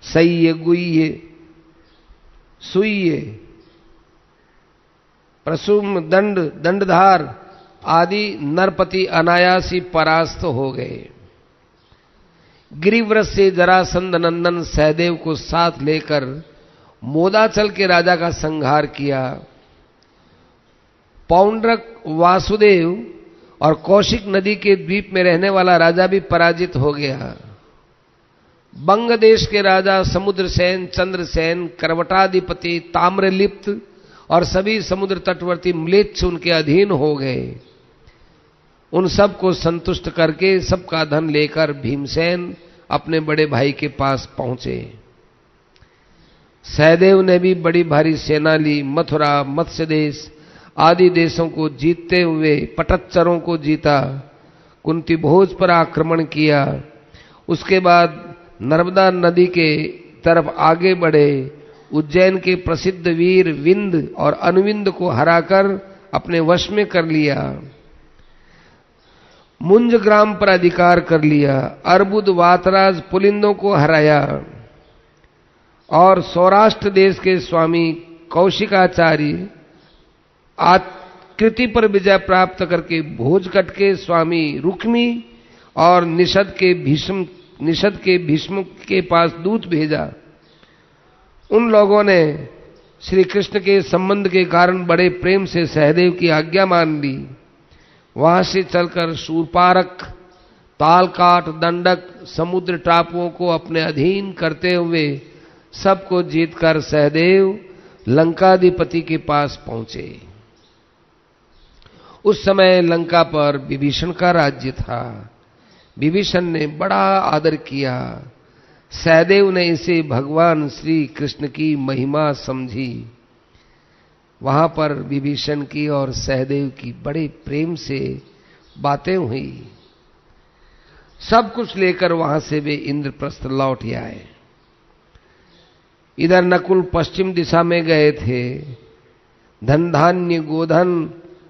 सह्य, गुह्य, सुह्य, प्रसुम, दंड, दंडधार आदि नरपति अनायासी परास्त हो गए। गिरिव्रत से जरासंध नंदन सहदेव को साथ लेकर मोदाचल के राजा का संहार किया। पौंड्रक, वासुदेव और कौशिक नदी के द्वीप में रहने वाला राजा भी पराजित हो गया। बंग देश के राजा समुद्रसेन, चंद्रसेन, करवटाधिपति, ताम्रलिप्त और सभी समुद्र तटवर्ती म्लेच्छ उनके अधीन हो गए। उन सब को संतुष्ट करके सबका धन लेकर भीमसेन अपने बड़े भाई के पास पहुंचे। सहदेव ने भी बड़ी भारी सेना ली। मथुरा, मत्स्य देश आदि देशों को जीतते हुए पटच्चरों को जीता। कुंती भोज पर आक्रमण किया। उसके बाद नर्मदा नदी के तरफ आगे बढ़े। उज्जैन के प्रसिद्ध वीर विंद और अनुविंद को हराकर अपने वश में कर लिया। मुंज ग्राम पर अधिकार कर लिया। अर्बुद, वातराज, पुलिंदों को हराया और सौराष्ट्र देश के स्वामी कौशिकाचार्य आकृति पर विजय प्राप्त करके भोजकट के स्वामी रुक्मी और निषद के भीष्म के पास दूत भेजा। उन लोगों ने श्री कृष्ण के संबंध के कारण बड़े प्रेम से सहदेव की आज्ञा मान ली। वहां से चलकर शूरपारक, तालकाट, दंडक, समुद्र टापुओं को अपने अधीन करते हुए सबको जीतकर सहदेव लंकाधिपति के पास पहुंचे। उस समय लंका पर विभीषण का राज्य था। विभीषण ने बड़ा आदर किया। सहदेव ने इसे भगवान श्री कृष्ण की महिमा समझी। वहां पर विभीषण की और सहदेव की बड़े प्रेम से बातें हुई। सब कुछ लेकर वहां से वे इंद्रप्रस्थ लौट आए। इधर नकुल पश्चिम दिशा में गए थे। धन धान्य गोधन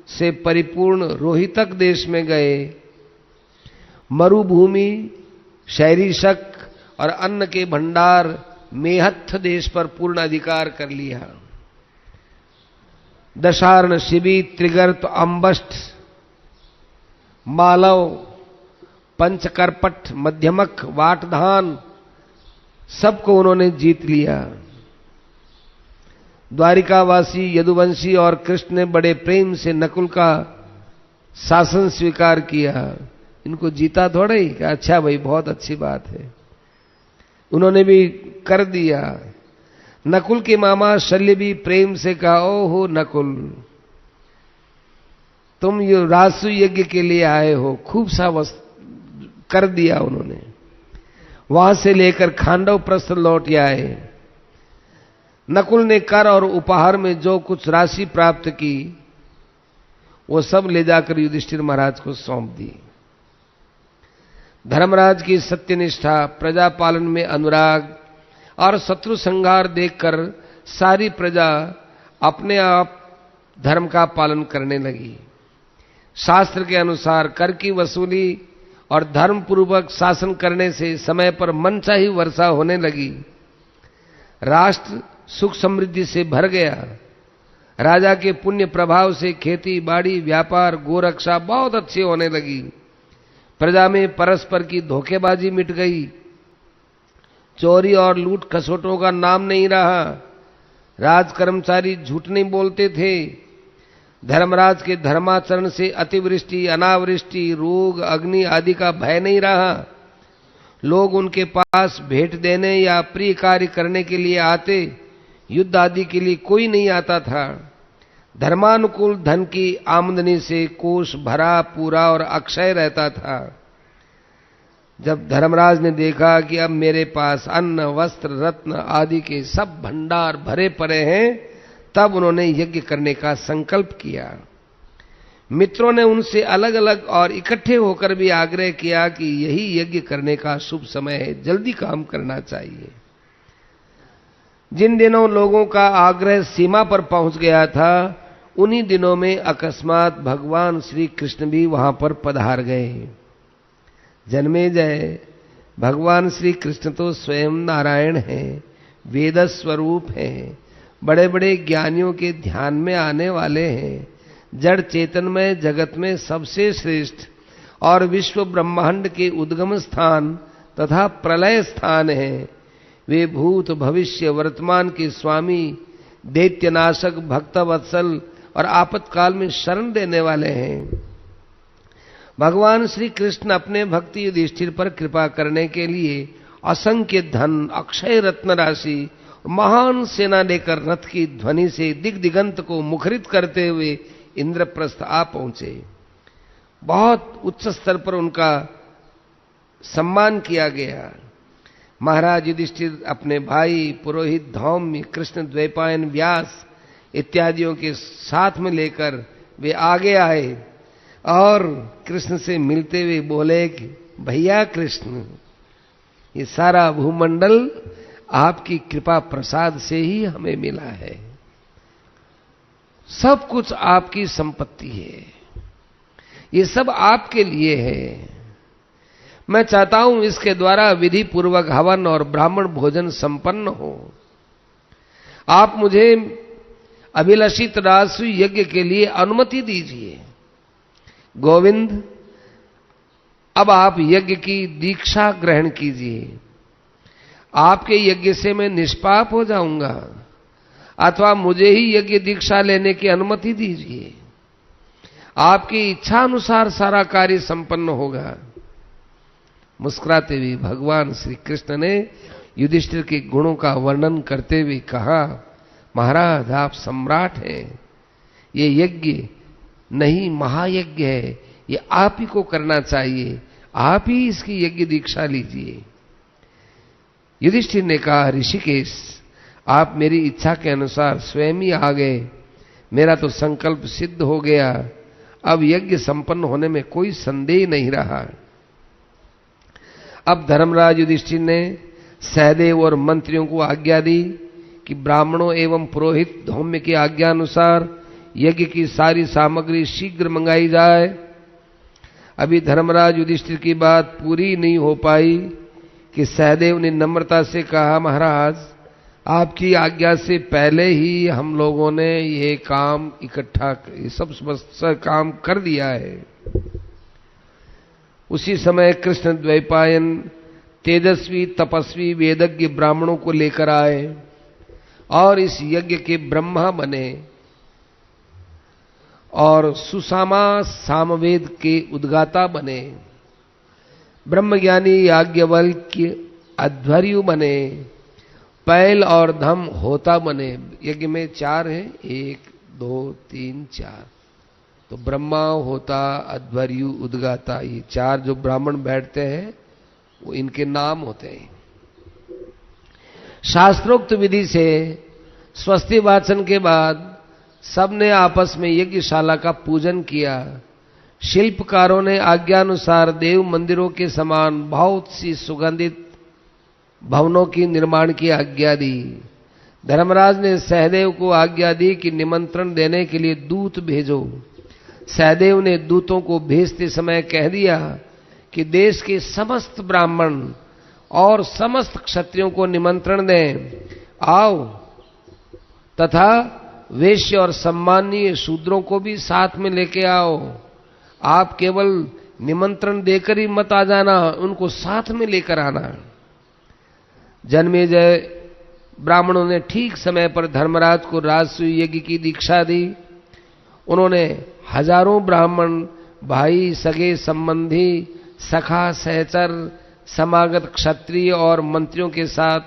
से परिपूर्ण रोहितक देश में गए। मरुभूमि, शैरीशक और अन्न के भंडार मेहत्थ देश पर पूर्ण अधिकार कर लिया। दशार्ण, शिबी, त्रिगर्त, अम्बष्ठ, मालव, पंचकरपट, मध्यमक, वाटधान सबको उन्होंने जीत लिया। द्वारिकावासी यदुवंशी और कृष्ण ने बड़े प्रेम से नकुल का शासन स्वीकार किया। इनको जीता थोड़ा ही, अच्छा भाई बहुत अच्छी बात है, उन्होंने भी कर दिया। नकुल के मामा शल्य भी प्रेम से कहा, ओहो नकुल, तुम ये रासु यज्ञ के लिए आए हो, खूब सा कर दिया उन्होंने। वहां से लेकर खांडव प्रस्थ लौट आए। नकुल ने कर और उपहार में जो कुछ राशि प्राप्त की वो सब ले जाकर युधिष्ठिर महाराज को सौंप दी। धर्मराज की सत्यनिष्ठा, प्रजा पालन में अनुराग और शत्रु संहार देखकर सारी प्रजा अपने आप धर्म का पालन करने लगी। शास्त्र के अनुसार कर की वसूली और धर्म पूर्वक शासन करने से समय पर मनचाही वर्षा होने लगी। राष्ट्र सुख समृद्धि से भर गया। राजा के पुण्य प्रभाव से खेती बाड़ी, व्यापार, गोरक्षा बहुत अच्छी होने लगी। प्रजा में परस्पर की धोखेबाजी मिट गई। चोरी और लूट खसोटों का नाम नहीं रहा। राज कर्मचारी झूठ नहीं बोलते थे। धर्मराज के धर्माचरण से अतिवृष्टि, अनावृष्टि, रोग, अग्नि आदि का भय नहीं रहा। लोग उनके पास भेंट देने या प्रिय कार्य करने के लिए आते, युद्ध आदि के लिए कोई नहीं आता था। धर्मानुकूल धन की आमदनी से कोष भरा पूरा और अक्षय रहता था। जब धर्मराज ने देखा कि अब मेरे पास अन्न, वस्त्र, रत्न आदि के सब भंडार भरे पड़े हैं, तब उन्होंने यज्ञ करने का संकल्प किया। मित्रों ने उनसे अलग अलग और इकट्ठे होकर भी आग्रह किया कि यही यज्ञ करने का शुभ समय है, जल्दी काम करना चाहिए। जिन दिनों लोगों का आग्रह सीमा पर पहुंच गया था, उन्हीं दिनों में अकस्मात भगवान श्री कृष्ण भी वहां पर पधार गए। जन्मेजय, भगवान श्री कृष्ण तो स्वयं नारायण हैं, वेद स्वरूप हैं, बड़े बड़े ज्ञानियों के ध्यान में आने वाले हैं, जड़ चेतनमय जगत में सबसे श्रेष्ठ और विश्व ब्रह्मांड के उद्गम स्थान तथा प्रलय स्थान है। वे भूत भविष्य वर्तमान के स्वामी, दैत्यनाशक, भक्तवत्सल और आपातकाल में शरण देने वाले हैं। भगवान श्री कृष्ण अपने भक्ति युधिष्ठिर पर कृपा करने के लिए असंख्य धन, अक्षय रत्न राशि, महान सेना लेकर रथ की ध्वनि से दिग्दिगंत को मुखरित करते हुए इंद्रप्रस्थ आ पहुंचे। बहुत उच्च स्तर पर उनका सम्मान किया गया। महाराज युधिष्ठिर अपने भाई पुरोहित धौम्य, कृष्ण द्वैपायन, व्यास इत्यादियों के साथ में लेकर वे आगे आए और कृष्ण से मिलते हुए बोले कि भैया कृष्ण, ये सारा भूमंडल आपकी कृपा प्रसाद से ही हमें मिला है, सब कुछ आपकी संपत्ति है, ये सब आपके लिए है। मैं चाहता हूं इसके द्वारा विधि पूर्वक हवन और ब्राह्मण भोजन संपन्न हो। आप मुझे अभिलषित राजसूय यज्ञ के लिए अनुमति दीजिए। गोविंद, अब आप यज्ञ की दीक्षा ग्रहण कीजिए। आपके यज्ञ से मैं निष्पाप हो जाऊंगा, अथवा मुझे ही यज्ञ दीक्षा लेने की अनुमति दीजिए। आपकी इच्छा अनुसार सारा कार्य संपन्न होगा। मुस्कुराते हुए भगवान श्री कृष्ण ने युधिष्ठिर के गुणों का वर्णन करते हुए कहा, महाराज आप सम्राट हैं, ये यज्ञ नहीं महायज्ञ है, ये आप ही को करना चाहिए, आप ही इसकी यज्ञ दीक्षा लीजिए। युधिष्ठिर ने कहा, ऋषिकेश, आप मेरी इच्छा के अनुसार स्वयं ही आ गए, मेरा तो संकल्प सिद्ध हो गया, अब यज्ञ संपन्न होने में कोई संदेह नहीं रहा। अब धर्मराज युधिष्ठिर ने सहदेव और मंत्रियों को आज्ञा दी कि ब्राह्मणों एवं पुरोहित धौम्य की आज्ञा अनुसार यज्ञ की सारी सामग्री शीघ्र मंगाई जाए। अभी धर्मराज युधिष्ठिर की बात पूरी नहीं हो पाई कि सहदेव ने नम्रता से कहा, महाराज आपकी आज्ञा से पहले ही हम लोगों ने ये काम इकट्ठा, सब काम कर दिया है। उसी समय कृष्ण द्वैपायन तेजस्वी तपस्वी वेदज्ञ ब्राह्मणों को लेकर आए और इस यज्ञ के ब्रह्मा बने और सुसामा सामवेद के उद्गाता बने। ब्रह्मज्ञानी याज्ञवल्क्य अध्वर्यु बने, पैल और धम होता बने। यज्ञ में 4 हैं, 1 2 3 4, तो ब्रह्मा, होता, अध्वर्यु, उद्गाता, ये 4 जो ब्राह्मण बैठते हैं वो इनके नाम होते हैं। शास्त्रोक्त विधि से स्वस्ति वाचन के बाद सबने आपस में यज्ञशाला का पूजन किया। शिल्पकारों ने आज्ञानुसार देव मंदिरों के समान बहुत सी सुगंधित भवनों की निर्माण की आज्ञा दी। धर्मराज ने सहदेव को आज्ञा दी कि निमंत्रण देने के लिए दूत भेजो। सहदेव ने दूतों को भेजते समय कह दिया कि देश के समस्त ब्राह्मण और समस्त क्षत्रियों को निमंत्रण दें, आओ, तथा वैश्य और सम्मानीय शूद्रों को भी साथ में लेके आओ। आप केवल निमंत्रण देकर ही मत आ जाना, उनको साथ में लेकर आना। जन्मेजय ब्राह्मणों ने ठीक समय पर धर्मराज को राजसूय यज्ञ की दीक्षा दी। उन्होंने हजारों ब्राह्मण, भाई, सगे संबंधी, सखा, सहचर, समागत क्षत्रिय और मंत्रियों के साथ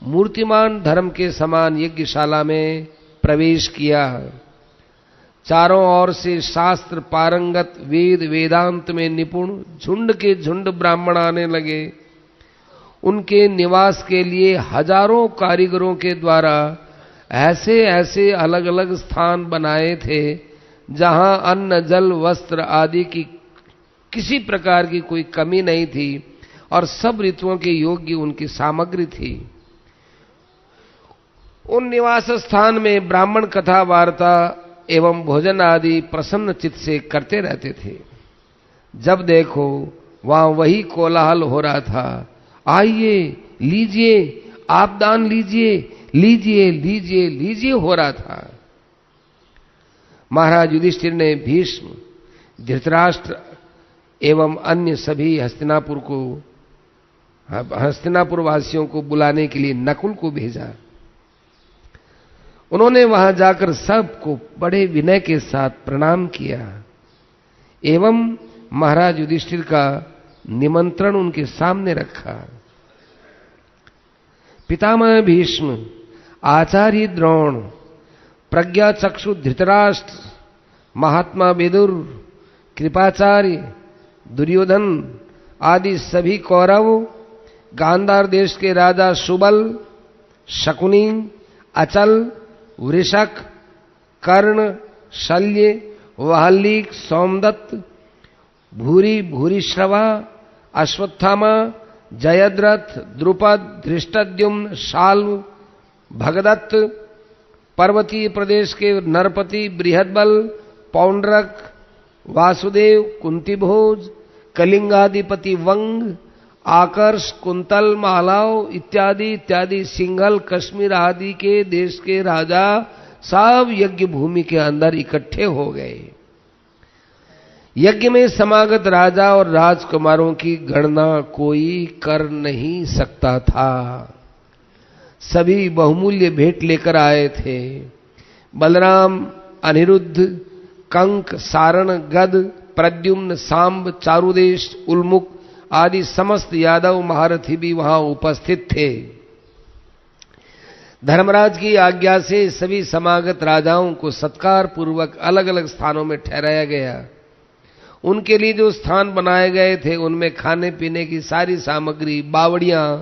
मूर्तिमान धर्म के समान यज्ञशाला में प्रवेश किया। चारों ओर से शास्त्र पारंगत, वेद वेदांत में निपुण झुंड के झुंड ब्राह्मण आने लगे। उनके निवास के लिए हजारों कारीगरों के द्वारा ऐसे ऐसे अलग अलग स्थान बनाए थे जहां अन्न, जल, वस्त्र आदि की किसी प्रकार की कोई कमी नहीं थी और सब ऋतुओं के योग्य उनकी सामग्री थी। उन निवास स्थान में ब्राह्मण कथा वार्ता एवं भोजन आदि प्रसन्न चित्त से करते रहते थे। जब देखो वहां वही कोलाहल हो रहा था, आइए लीजिए, आप दान लीजिए, लीजिए लीजिए लीजिए हो रहा था। महाराज युधिष्ठिर ने भीष्म, धृतराष्ट्र एवं अन्य सभी हस्तिनापुर वासियों को बुलाने के लिए नकुल को भेजा। उन्होंने वहां जाकर सबको बड़े विनय के साथ प्रणाम किया एवं महाराज युधिष्ठिर का निमंत्रण उनके सामने रखा। पितामह भीष्म, आचार्य द्रोण, प्रज्ञा चक्षु धृतराष्ट्र, महात्मा विदुर, कृपाचार्य, दुर्योधन आदि सभी कौरव, गांधार देश के राजा सुबल, शकुनी, अचल, वृषक, कर्ण, शल्य, वाहलिक, सोमदत्त, भूरी, भूरिश्रवा, अश्वत्थामा, जयद्रथ, द्रुपद, धृष्टद्युम्न, शाल्व, भगदत्त, पर्वतीय प्रदेश के नरपति, बृहदबल, पौंड्रक, वासुदेव, कुंतीभोज, कलिंगाधिपति वंग, आकर्ष, कुंतल, मालव इत्यादि इत्यादि सिंघल, कश्मीर आदि के देश के राजा सब यज्ञ भूमि के अंदर इकट्ठे हो गए। यज्ञ में समागत राजा और राजकुमारों की गणना कोई कर नहीं सकता था। सभी बहुमूल्य भेंट लेकर आए थे। बलराम, अनिरुद्ध, कंक, सारण, गद, प्रद्युम्न, सांब, चारुदेश, उल्मुख आदि समस्त यादव महारथी भी वहां उपस्थित थे। धर्मराज की आज्ञा से सभी समागत राजाओं को सत्कार पूर्वक अलग अलग स्थानों में ठहराया गया। उनके लिए जो स्थान बनाए गए थे उनमें खाने पीने की सारी सामग्री, बावड़ियां,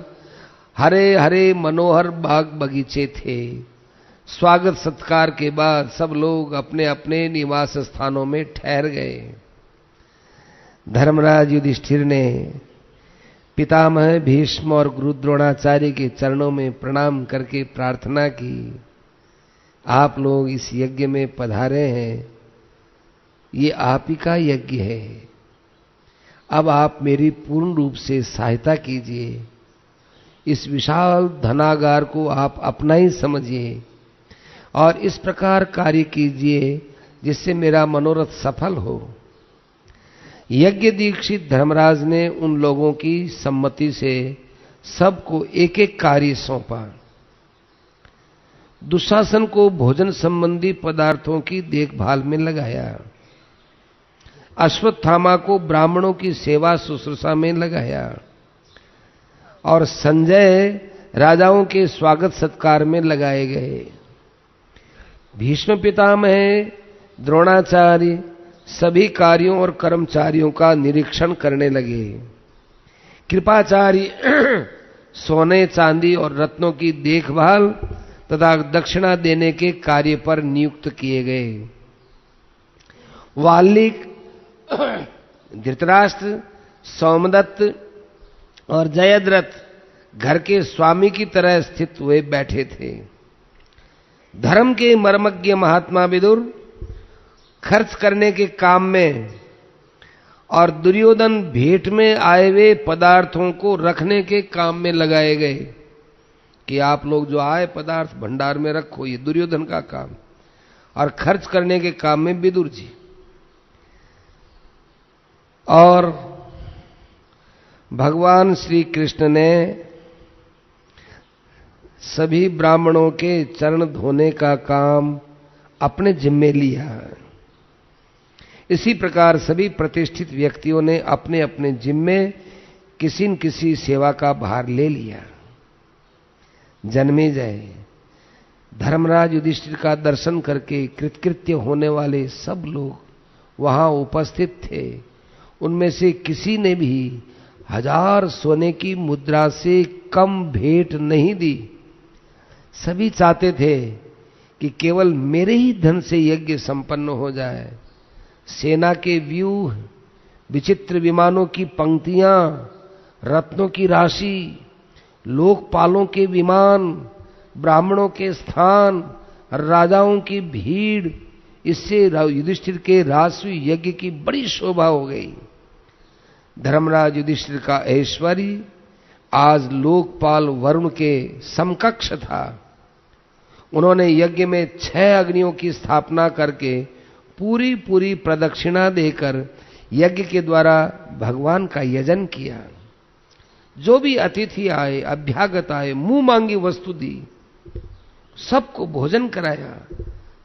हरे हरे मनोहर बाग बगीचे थे। स्वागत सत्कार के बाद सब लोग अपने अपने निवास स्थानों में ठहर गए। धर्मराज युधिष्ठिर ने पितामह भीष्म और गुरु द्रोणाचार्य के चरणों में प्रणाम करके प्रार्थना की, आप लोग इस यज्ञ में पधारे हैं, ये आप ही का यज्ञ है। अब आप मेरी पूर्ण रूप से सहायता कीजिए। इस विशाल धनागार को आप अपना ही समझिए और इस प्रकार कार्य कीजिए जिससे मेरा मनोरथ सफल हो। यज्ञ दीक्षित धर्मराज ने उन लोगों की सम्मति से सबको एक एक कार्य सौंपा। दुशासन को भोजन संबंधी पदार्थों की देखभाल में लगाया। अश्वत्थामा को ब्राह्मणों की सेवा शुश्रूषा में लगाया और संजय राजाओं के स्वागत सत्कार में लगाए गए। भीष्म पितामह, द्रोणाचार्य सभी कार्यों और कर्मचारियों का निरीक्षण करने लगे। कृपाचार्य सोने, चांदी और रत्नों की देखभाल तथा दक्षिणा देने के कार्य पर नियुक्त किए गए। वाल्मीक, धृतराष्ट्र, सोमदत्त और जयद्रथ घर के स्वामी की तरह स्थित हुए बैठे थे। धर्म के मर्मज्ञ महात्मा विदुर खर्च करने के काम में और दुर्योधन भेंट में आए हुए पदार्थों को रखने के काम में लगाए गए कि आप लोग जो आए पदार्थ भंडार में रखो, ये दुर्योधन का काम। और खर्च करने के काम में विदुर जी। और भगवान श्री कृष्ण ने सभी ब्राह्मणों के चरण धोने का काम अपने जिम्मे लिया। इसी प्रकार सभी प्रतिष्ठित व्यक्तियों ने अपने अपने जिम्मे किसी न किसी सेवा का भार ले लिया। जन्मेजय धर्मराज युधिष्ठिर का दर्शन करके कृतकृत्य होने वाले सब लोग वहां उपस्थित थे। उनमें से किसी ने भी 1000 सोने की मुद्रा से कम भेंट नहीं दी। सभी चाहते थे कि केवल मेरे ही धन से यज्ञ संपन्न हो जाए। सेना के व्यूह, विचित्र विमानों की पंक्तियां, रत्नों की राशि, लोकपालों के विमान, ब्राह्मणों के स्थान, राजाओं की भीड़, इससे युधिष्ठिर के राजस्वी यज्ञ की बड़ी शोभा हो गई। धर्मराज युधिष्ठिर का ऐश्वर्य आज लोकपाल वरुण के समकक्ष था। उन्होंने यज्ञ में 6 अग्नियों की स्थापना करके पूरी पूरी प्रदक्षिणा देकर यज्ञ के द्वारा भगवान का यजन किया। जो भी अतिथि आए, अभ्यागत आए, मुंह मांगी वस्तु दी, सबको भोजन कराया।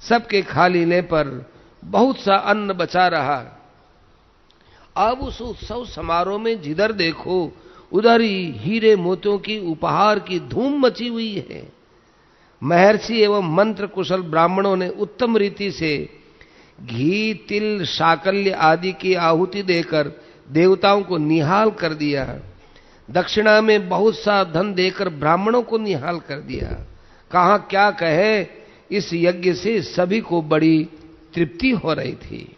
सबके खा लेने पर बहुत सा अन्न बचा रहा। अब उस उत्सव समारोह में जिधर देखो उधर ही हीरे मोतियों की उपहार की धूम मची हुई है। महर्षि एवं मंत्र कुशल ब्राह्मणों ने उत्तम रीति से घी, तिल, शाकल्य आदि की आहुति देकर देवताओं को निहाल कर दिया। दक्षिणा में बहुत सा धन देकर ब्राह्मणों को निहाल कर दिया। कहां क्या कहे, इस यज्ञ से सभी को बड़ी तृप्ति हो रही थी।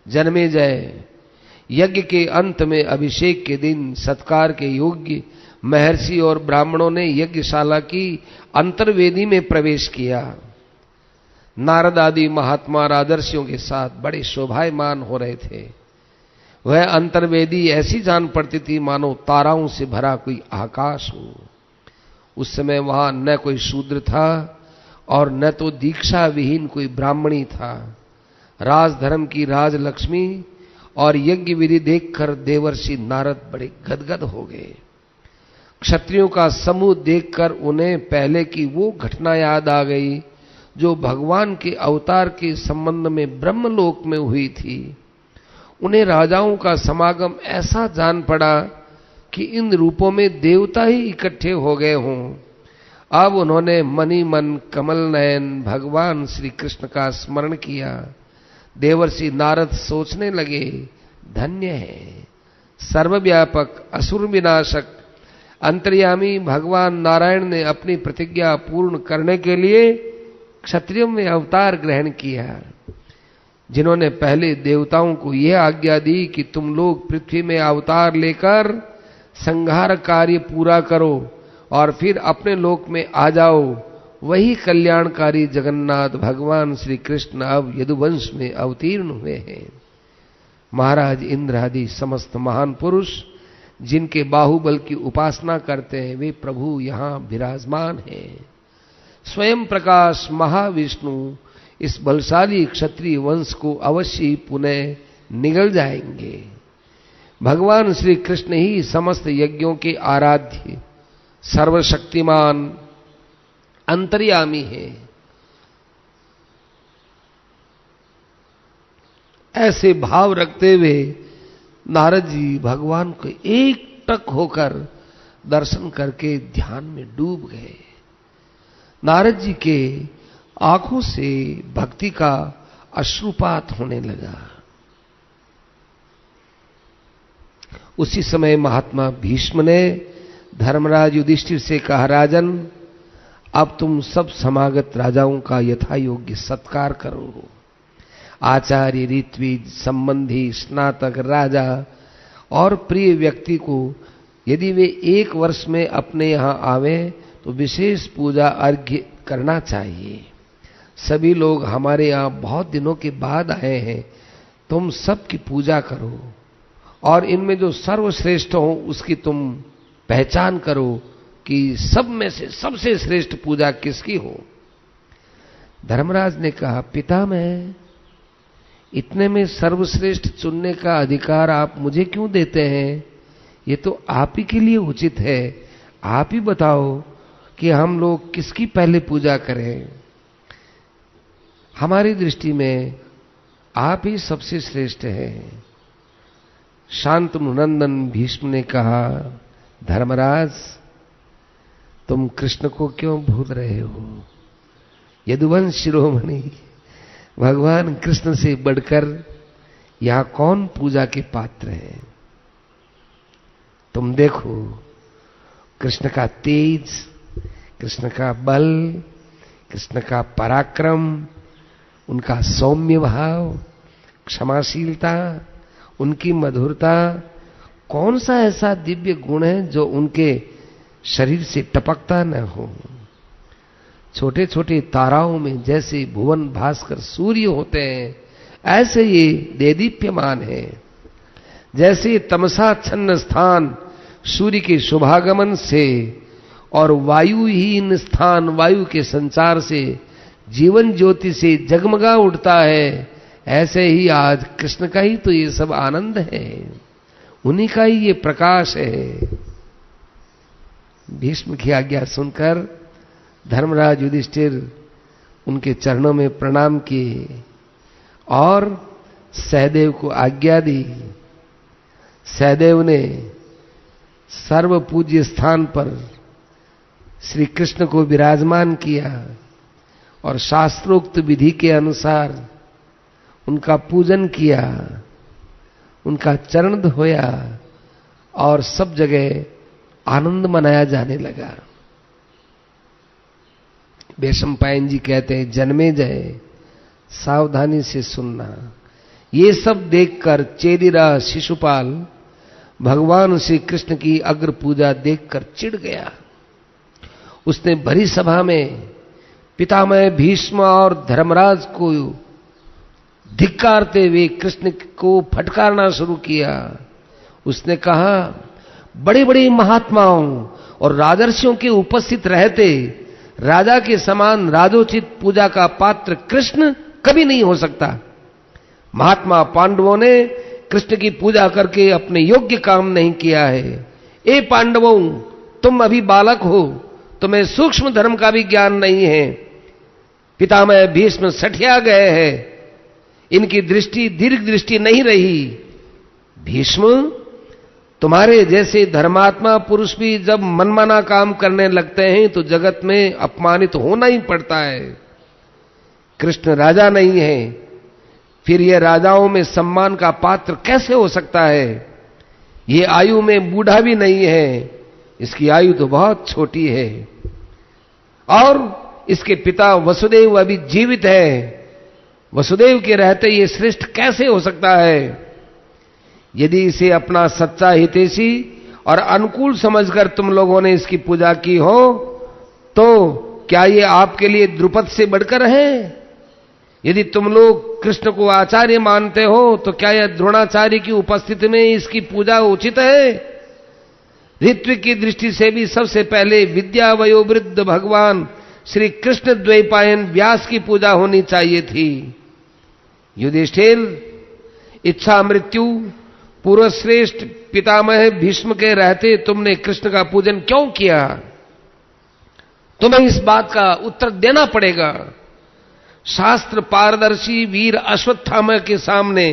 जन्मेजय यज्ञ के अंत में अभिषेक के दिन सत्कार के योग्य महर्षि और ब्राह्मणों ने यज्ञशाला की अंतर्वेदी में प्रवेश किया। नारद आदि महात्मा राजर्षियों के साथ बड़े शोभायमान हो रहे थे। वह अंतर्वेदी ऐसी जान पड़ती थी मानो ताराओं से भरा कोई आकाश हो। उस समय वहां न कोई शूद्र था और न तो दीक्षा विहीन कोई ब्राह्मणी था। राजधर्म की राजलक्ष्मी और यज्ञ विधि देखकर देवर्षि नारद बड़े गदगद हो गए। क्षत्रियों का समूह देखकर उन्हें पहले की वो घटना याद आ गई जो भगवान के अवतार के संबंध में ब्रह्मलोक में हुई थी। उन्हें राजाओं का समागम ऐसा जान पड़ा कि इन रूपों में देवता ही इकट्ठे हो गए हों। अब उन्होंने मनी मन कमल नयन भगवान श्री कृष्ण का स्मरण किया। देवर्षि नारद सोचने लगे, धन्य है सर्वव्यापक असुर विनाशक अंतर्यामी भगवान नारायण ने अपनी प्रतिज्ञा पूर्ण करने के लिए क्षत्रियों में अवतार ग्रहण किया। जिन्होंने पहले देवताओं को यह आज्ञा दी कि तुम लोग पृथ्वी में अवतार लेकर संहार कार्य पूरा करो और फिर अपने लोक में आ जाओ, वही कल्याणकारी जगन्नाथ भगवान श्री कृष्ण अब यदुवंश में अवतीर्ण हुए हैं। महाराज इंद्र आदि समस्त महान पुरुष जिनके बाहुबल की उपासना करते हैं, वे प्रभु यहां विराजमान हैं। स्वयं प्रकाश महाविष्णु इस बलशाली क्षत्रिय वंश को अवश्य ही पुनः निगल जाएंगे। भगवान श्री कृष्ण ही समस्त यज्ञों के आराध्य सर्वशक्तिमान अंतर्यामी है। ऐसे भाव रखते हुए नारद जी भगवान को एकटक होकर दर्शन करके ध्यान में डूब गए। नारद जी के आंखों से भक्ति का अश्रुपात होने लगा। उसी समय महात्मा भीष्म ने धर्मराज युधिष्ठिर से कहा, राजन, अब तुम सब समागत राजाओं का यथा योग्य सत्कार करो। आचार्य, ऋत्विज, संबंधी, स्नातक, राजा और प्रिय व्यक्ति को यदि वे 1 वर्ष में अपने यहां आवे तो विशेष पूजा अर्घ्य करना चाहिए। सभी लोग हमारे यहां बहुत दिनों के बाद आए हैं, तुम सबकी पूजा करो और इनमें जो सर्वश्रेष्ठ हो उसकी तुम पहचान करो कि सब में से सबसे श्रेष्ठ पूजा किसकी हो। धर्मराज ने कहा, पितामह, इतने में सर्वश्रेष्ठ चुनने का अधिकार आप मुझे क्यों देते हैं? ये तो आप ही के लिए उचित है। आप ही बताओ कि हम लोग किसकी पहले पूजा करें। हमारी दृष्टि में आप ही सबसे श्रेष्ठ हैं। शांतनु नंदन भीष्म ने कहा, धर्मराज तुम कृष्ण को क्यों भूल रहे हो? यदुवंश शिरोमणि भगवान कृष्ण से बढ़कर यहां कौन पूजा के पात्र है? तुम देखो कृष्ण का तेज, कृष्ण का बल, कृष्ण का पराक्रम, उनका सौम्य भाव, क्षमाशीलता, उनकी मधुरता, कौन सा ऐसा दिव्य गुण है जो उनके शरीर से टपकता न हो? छोटे छोटे ताराओं में जैसे भुवन भास्कर सूर्य होते हैं, ऐसे ये देदीप्यमान है। जैसे तमसाच्छन्न स्थान सूर्य के शुभागमन से और वायुहीन स्थान वायु के संचार से जीवन ज्योति से जगमगा उठता है, ऐसे ही आज कृष्ण का ही तो ये सब आनंद है, उन्हीं का ही ये प्रकाश है। भीष्म की आज्ञा सुनकर धर्मराज युधिष्ठिर उनके चरणों में प्रणाम किए और सहदेव को आज्ञा दी। सहदेव ने सर्व पूज्य स्थान पर श्री कृष्ण को विराजमान किया और शास्त्रोक्त विधि के अनुसार उनका पूजन किया, उनका चरण धोया और सब जगह आनंद मनाया जाने लगा। वैशंपायन जी कहते हैं, जन्मेजय सावधानी से सुनना। ये सब देखकर चेदिरा शिशुपाल भगवान श्री कृष्ण की अग्र पूजा देखकर चिढ़ गया। उसने भरी सभा में पितामह भीष्म और धर्मराज को धिक्कारते हुए कृष्ण को फटकारना शुरू किया। उसने कहा, बड़े बड़े महात्माओं और राजर्षियों के उपस्थित रहते राजा के समान राजोचित पूजा का पात्र कृष्ण कभी नहीं हो सकता। महात्मा पांडवों ने कृष्ण की पूजा करके अपने योग्य काम नहीं किया है। ए पांडवों, तुम अभी बालक हो, तुम्हें सूक्ष्म धर्म का भी ज्ञान नहीं है। पितामह भीष्म सठिया गए हैं, इनकी दृष्टि दीर्घ दृष्टि नहीं रही। भीष्म, तुम्हारे जैसे धर्मात्मा पुरुष भी जब मनमाना काम करने लगते हैं तो जगत में अपमानित होना ही पड़ता है। कृष्ण राजा नहीं है, फिर यह राजाओं में सम्मान का पात्र कैसे हो सकता है? ये आयु में बूढ़ा भी नहीं है, इसकी आयु तो बहुत छोटी है। और इसके पिता वसुदेव अभी जीवित है, वसुदेव के रहते ये श्रेष्ठ कैसे हो सकता है? यदि इसे अपना सच्चा हितैषी और अनुकूल समझकर तुम लोगों ने इसकी पूजा की हो, तो क्या ये आपके लिए द्रुपद से बढ़कर है? यदि तुम लोग कृष्ण को आचार्य मानते हो, तो क्या यह द्रोणाचार्य की उपस्थिति में इसकी पूजा उचित है? ऋत्विक की दृष्टि से भी सबसे पहले विद्या वयोवृद्ध भगवान श्री कृष्ण द्वैपायन व्यास की पूजा होनी चाहिए थी। युधिष्ठिर, इच्छा मृत्यु पूर्व श्रेष्ठ पितामह भीष्म के रहते तुमने कृष्ण का पूजन क्यों किया? तुम्हें इस बात का उत्तर देना पड़ेगा। शास्त्र पारदर्शी वीर अश्वत्थामा के सामने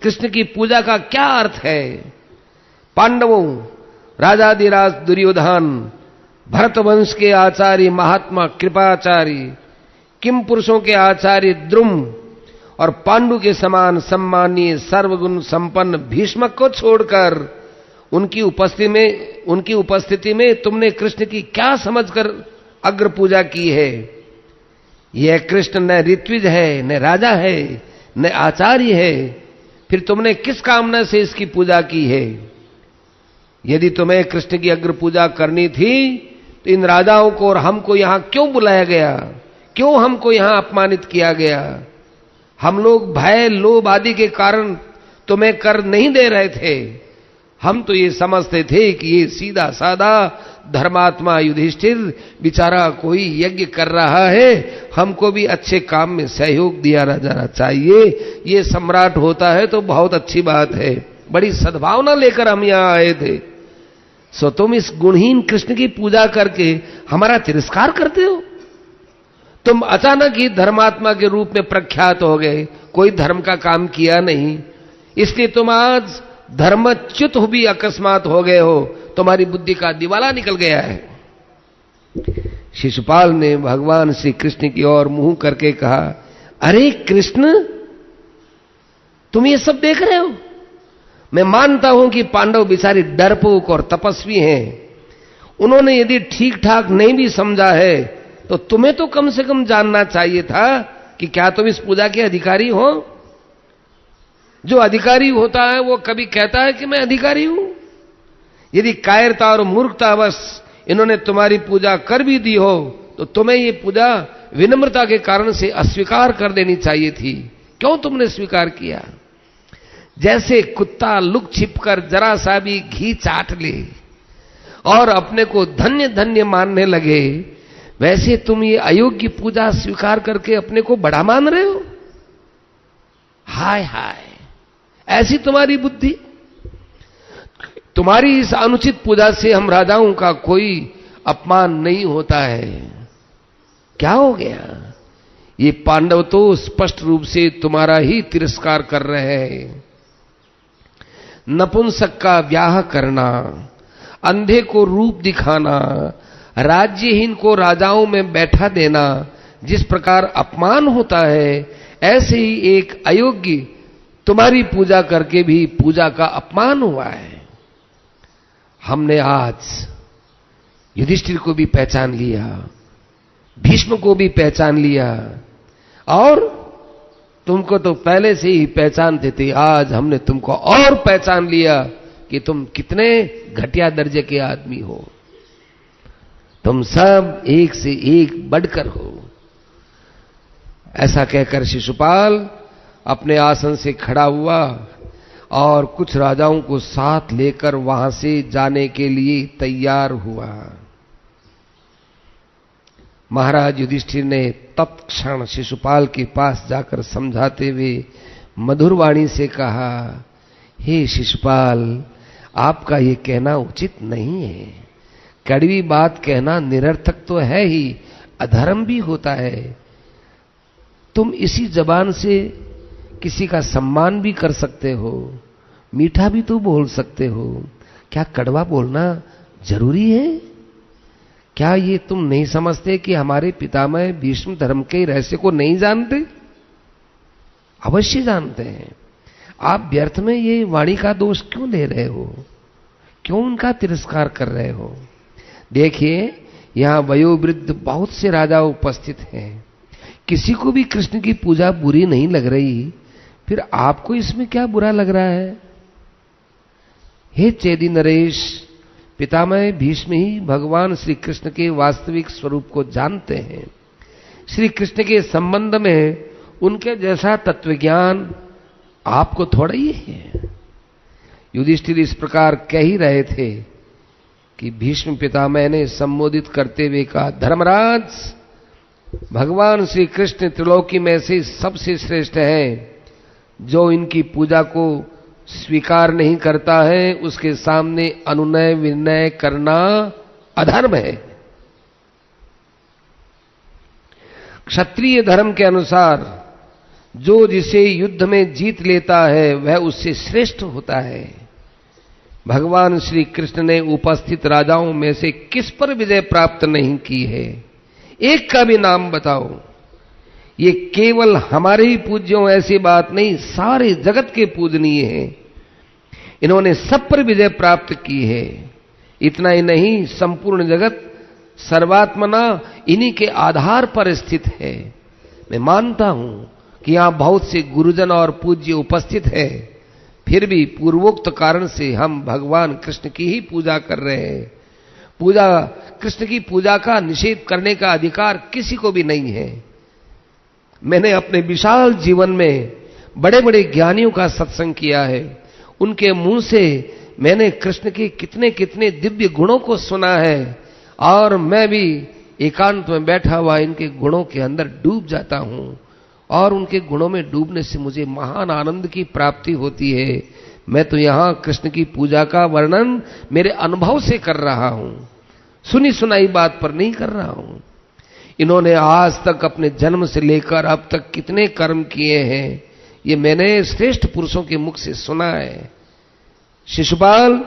कृष्ण की पूजा का क्या अर्थ है? पांडवों, राजाधिराज दुर्योधन, भरतवंश के आचार्य महात्मा कृपाचार्य, किम पुरुषों के आचार्य द्रुम और पांडु के समान सम्मानीय सर्वगुण संपन्न भीष्मक को छोड़कर उनकी उपस्थिति में तुमने कृष्ण की क्या समझकर अग्र पूजा की है? यह कृष्ण न ऋत्विज है, न राजा है, न आचार्य है, फिर तुमने किस कामना से इसकी पूजा की है? यदि तुम्हें कृष्ण की अग्र पूजा करनी थी तो इन राजाओं को और हमको यहां क्यों बुलाया गया? क्यों हमको यहां अपमानित किया गया? हम लोग भय लोभ आदि के कारण तुम्हें कर नहीं दे रहे थे। हम तो ये समझते थे कि ये सीधा साधा धर्मात्मा युधिष्ठिर बेचारा कोई यज्ञ कर रहा है, हमको भी अच्छे काम में सहयोग दिया जाना चाहिए। ये सम्राट होता है तो बहुत अच्छी बात है। बड़ी सद्भावना लेकर हम यहां आए थे। सो तुम इस गुणहीन कृष्ण की पूजा करके हमारा तिरस्कार करते हो। तुम अचानक ही धर्मात्मा के रूप में प्रख्यात हो गए, कोई धर्म का काम किया नहीं, इसलिए तुम आज धर्मच्युत भी अकस्मात हो गए हो, तुम्हारी बुद्धि का दिवाला निकल गया है। शिशुपाल ने भगवान श्री कृष्ण की ओर मुंह करके कहा, अरे कृष्ण, तुम ये सब देख रहे हो? मैं मानता हूं कि पांडव बेचारे डरपोक और तपस्वी हैं, उन्होंने यदि ठीक ठाक नहीं भी समझा है तो तुम्हें तो कम से कम जानना चाहिए था कि क्या तुम इस पूजा के अधिकारी हो। जो अधिकारी होता है वो कभी कहता है कि मैं अधिकारी हूं। यदि कायरता और मूर्खतावश इन्होंने तुम्हारी पूजा कर भी दी हो तो तुम्हें ये पूजा विनम्रता के कारण से अस्वीकार कर देनी चाहिए थी। क्यों तुमने स्वीकार किया? जैसे कुत्ता लुक छिपकर जरा सा भी घी चाट ले और अपने को धन्य धन्य मानने लगे, वैसे तुम ये अयोग्य पूजा स्वीकार करके अपने को बड़ा मान रहे हो। हाय हाय, ऐसी तुम्हारी बुद्धि। तुम्हारी इस अनुचित पूजा से हम राजाओं का कोई अपमान नहीं होता है। क्या हो गया? ये पांडव तो स्पष्ट रूप से तुम्हारा ही तिरस्कार कर रहे हैं। नपुंसक का ब्याह करना, अंधे को रूप दिखाना, राज्यहीन को राजाओं में बैठा देना, जिस प्रकार अपमान होता है, ऐसे ही एक अयोग्य तुम्हारी पूजा करके भी पूजा का अपमान हुआ है। हमने आज युधिष्ठिर को भी पहचान लिया, भीष्म को भी पहचान लिया, और तुमको तो पहले से ही पहचानते थे। आज हमने तुमको और पहचान लिया कि तुम कितने घटिया दर्जे के आदमी हो। तुम सब एक से एक बढ़कर हो। ऐसा कहकर शिशुपाल अपने आसन से खड़ा हुआ और कुछ राजाओं को साथ लेकर वहां से जाने के लिए तैयार हुआ। महाराज युधिष्ठिर ने तत्क्षण शिशुपाल के पास जाकर समझाते हुए मधुर वाणी से कहा, हे शिशुपाल, आपका ये कहना उचित नहीं है। कड़वी बात कहना निरर्थक तो है ही, अधर्म भी होता है। तुम इसी जबान से किसी का सम्मान भी कर सकते हो, मीठा भी तो बोल सकते हो। क्या कड़वा बोलना जरूरी है? क्या ये तुम नहीं समझते कि हमारे पितामह भीष्म धर्म के रहस्य को नहीं जानते? अवश्य जानते हैं। आप व्यर्थ में ये वाणी का दोष क्यों ले रहे हो? क्यों उनका तिरस्कार कर रहे हो? देखिए, यहां वयोवृद्ध बहुत से राजा उपस्थित हैं। किसी को भी कृष्ण की पूजा बुरी नहीं लग रही, फिर आपको इसमें क्या बुरा लग रहा है? हे चेदी नरेश, पितामह भीष्म ही भगवान श्री कृष्ण के वास्तविक स्वरूप को जानते हैं। श्री कृष्ण के संबंध में उनके जैसा तत्वज्ञान आपको थोड़ा ही है। युधिष्ठिर इस प्रकार कह ही रहे थे कि भीष्म पितामह ने संबोधित करते हुए कहा, धर्मराज, भगवान श्री कृष्ण त्रिलोकी में से सबसे श्रेष्ठ हैं। जो इनकी पूजा को स्वीकार नहीं करता है, उसके सामने अनुनय विनय करना अधर्म है। क्षत्रिय धर्म के अनुसार जो जिसे युद्ध में जीत लेता है वह उससे श्रेष्ठ होता है। भगवान श्री कृष्ण ने उपस्थित राजाओं में से किस पर विजय प्राप्त नहीं की है? एक का भी नाम बताओ। ये केवल हमारे ही पूज्यों ऐसी बात नहीं, सारे जगत के पूजनीय हैं। इन्होंने सब पर विजय प्राप्त की है। इतना ही नहीं, संपूर्ण जगत सर्वात्मना इन्हीं के आधार पर स्थित है। मैं मानता हूं कि यहां बहुत से गुरुजन और पूज्य उपस्थित है, फिर भी पूर्वोक्त कारण से हम भगवान कृष्ण की ही पूजा कर रहे हैं। कृष्ण की पूजा का निषेध करने का अधिकार किसी को भी नहीं है। मैंने अपने विशाल जीवन में बड़े बड़े ज्ञानियों का सत्संग किया है। उनके मुंह से मैंने कृष्ण के कितने कितने दिव्य गुणों को सुना है, और मैं भी एकांत में बैठा हुआ इनके गुणों के अंदर डूब जाता हूं, और उनके गुणों में डूबने से मुझे महान आनंद की प्राप्ति होती है। मैं तो यहां कृष्ण की पूजा का वर्णन मेरे अनुभव से कर रहा हूं, सुनी सुनाई बात पर नहीं कर रहा हूं। इन्होंने आज तक अपने जन्म से लेकर अब तक कितने कर्म किए हैं, ये मैंने श्रेष्ठ पुरुषों के मुख से सुना है। शिशुपाल,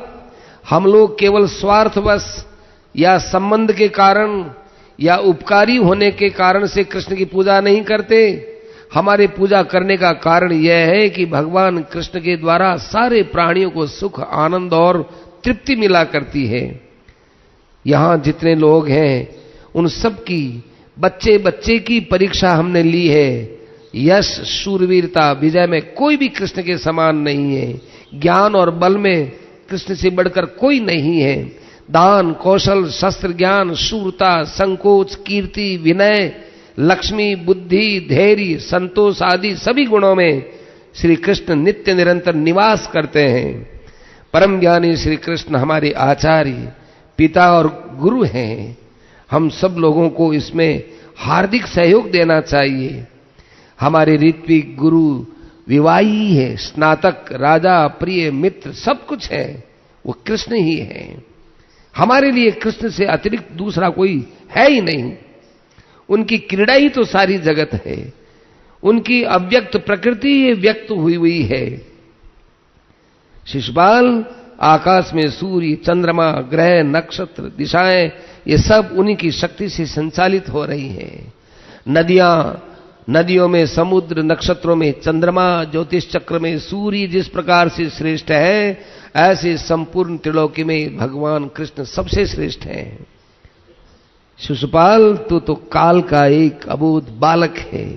हम लोग केवल स्वार्थवश या संबंध के कारण या उपकारी होने के कारण से कृष्ण की पूजा नहीं करते। हमारे पूजा करने का कारण यह है कि भगवान कृष्ण के द्वारा सारे प्राणियों को सुख, आनंद और तृप्ति मिला करती है। यहां जितने लोग हैं उन सब की बच्चे बच्चे की परीक्षा हमने ली है। यश, शूरवीरता, विजय में कोई भी कृष्ण के समान नहीं है। ज्ञान और बल में कृष्ण से बढ़कर कोई नहीं है। दान, कौशल, शस्त्र ज्ञान, शूरता, संकोच, कीर्ति, विनय, लक्ष्मी, बुद्धि, धैर्य, संतोष आदि सभी गुणों में श्री कृष्ण नित्य निरंतर निवास करते हैं। परम ज्ञानी श्री कृष्ण हमारे आचार्य, पिता और गुरु हैं। हम सब लोगों को इसमें हार्दिक सहयोग देना चाहिए। हमारे ऋत्विक गुरु विवाही है, स्नातक, राजा, प्रिय, मित्र सब कुछ है, वो कृष्ण ही है। हमारे लिए कृष्ण से अतिरिक्त दूसरा कोई है ही नहीं। उनकी क्रीड़ा ही तो सारी जगत है। उनकी अव्यक्त प्रकृति ये व्यक्त हुई हुई है। शिशुपाल, आकाश में सूर्य, चंद्रमा, ग्रह, नक्षत्र, दिशाएं ये सब उन्हीं की शक्ति से संचालित हो रही हैं। नदियों में समुद्र, नक्षत्रों में चंद्रमा, ज्योतिष चक्र में सूर्य जिस प्रकार से श्रेष्ठ है, ऐसे संपूर्ण त्रिलोकी में भगवान कृष्ण सबसे श्रेष्ठ हैं। शिशुपाल, तू तो काल का एक अबोध बालक है।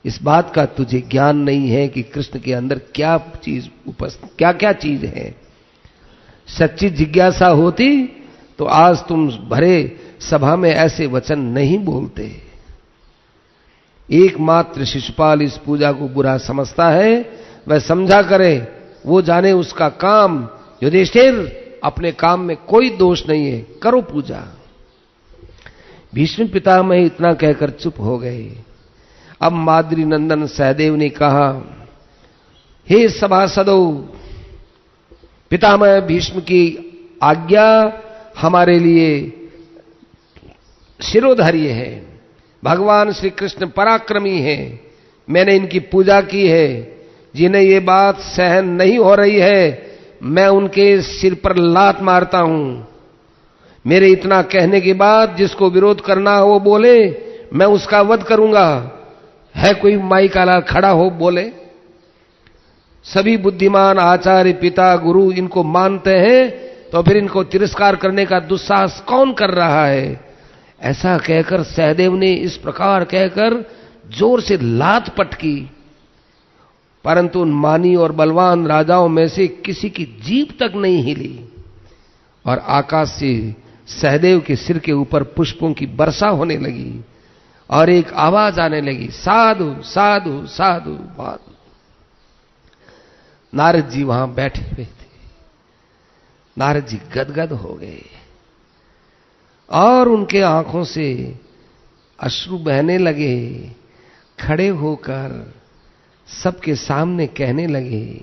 इस बात का तुझे ज्ञान नहीं है कि कृष्ण के अंदर क्या क्या चीज है। सच्ची जिज्ञासा होती तो आज तुम भरे सभा में ऐसे वचन नहीं बोलते। एकमात्र शिशुपाल इस पूजा को बुरा समझता है, वह समझा करे, वो जाने उसका काम। युधिष्ठिर, अपने काम में कोई दोष नहीं है, करो पूजा। भीष्म पितामह इतना कहकर चुप हो गए। अब माद्री नंदन सहदेव ने कहा, हे सभासदों, पितामह भीष्म की आज्ञा हमारे लिए शिरोधार्य है। भगवान श्री कृष्ण पराक्रमी है। मैंने इनकी पूजा की है। जिन्हें ये बात सहन नहीं हो रही है, मैं उनके सिर पर लात मारता हूं। मेरे इतना कहने के बाद जिसको विरोध करना हो वो बोले, मैं उसका वध करूंगा। है कोई माई का लाल खड़ा हो बोले? सभी बुद्धिमान आचार्य, पिता, गुरु इनको मानते हैं, तो फिर इनको तिरस्कार करने का दुस्साहस कौन कर रहा है? ऐसा कहकर सहदेव ने इस प्रकार कहकर जोर से लात पटकी, परंतु उन मानी और बलवान राजाओं में से किसी की जीभ तक नहीं हिली और आकाश से सहदेव के सिर के ऊपर पुष्पों की वर्षा होने लगी और एक आवाज आने लगी, साधु साधु साधु साधु। नारद जी वहां बैठे हुए थे। नारद जी गदगद हो गए और उनके आंखों से अश्रु बहने लगे। खड़े होकर सबके सामने कहने लगे,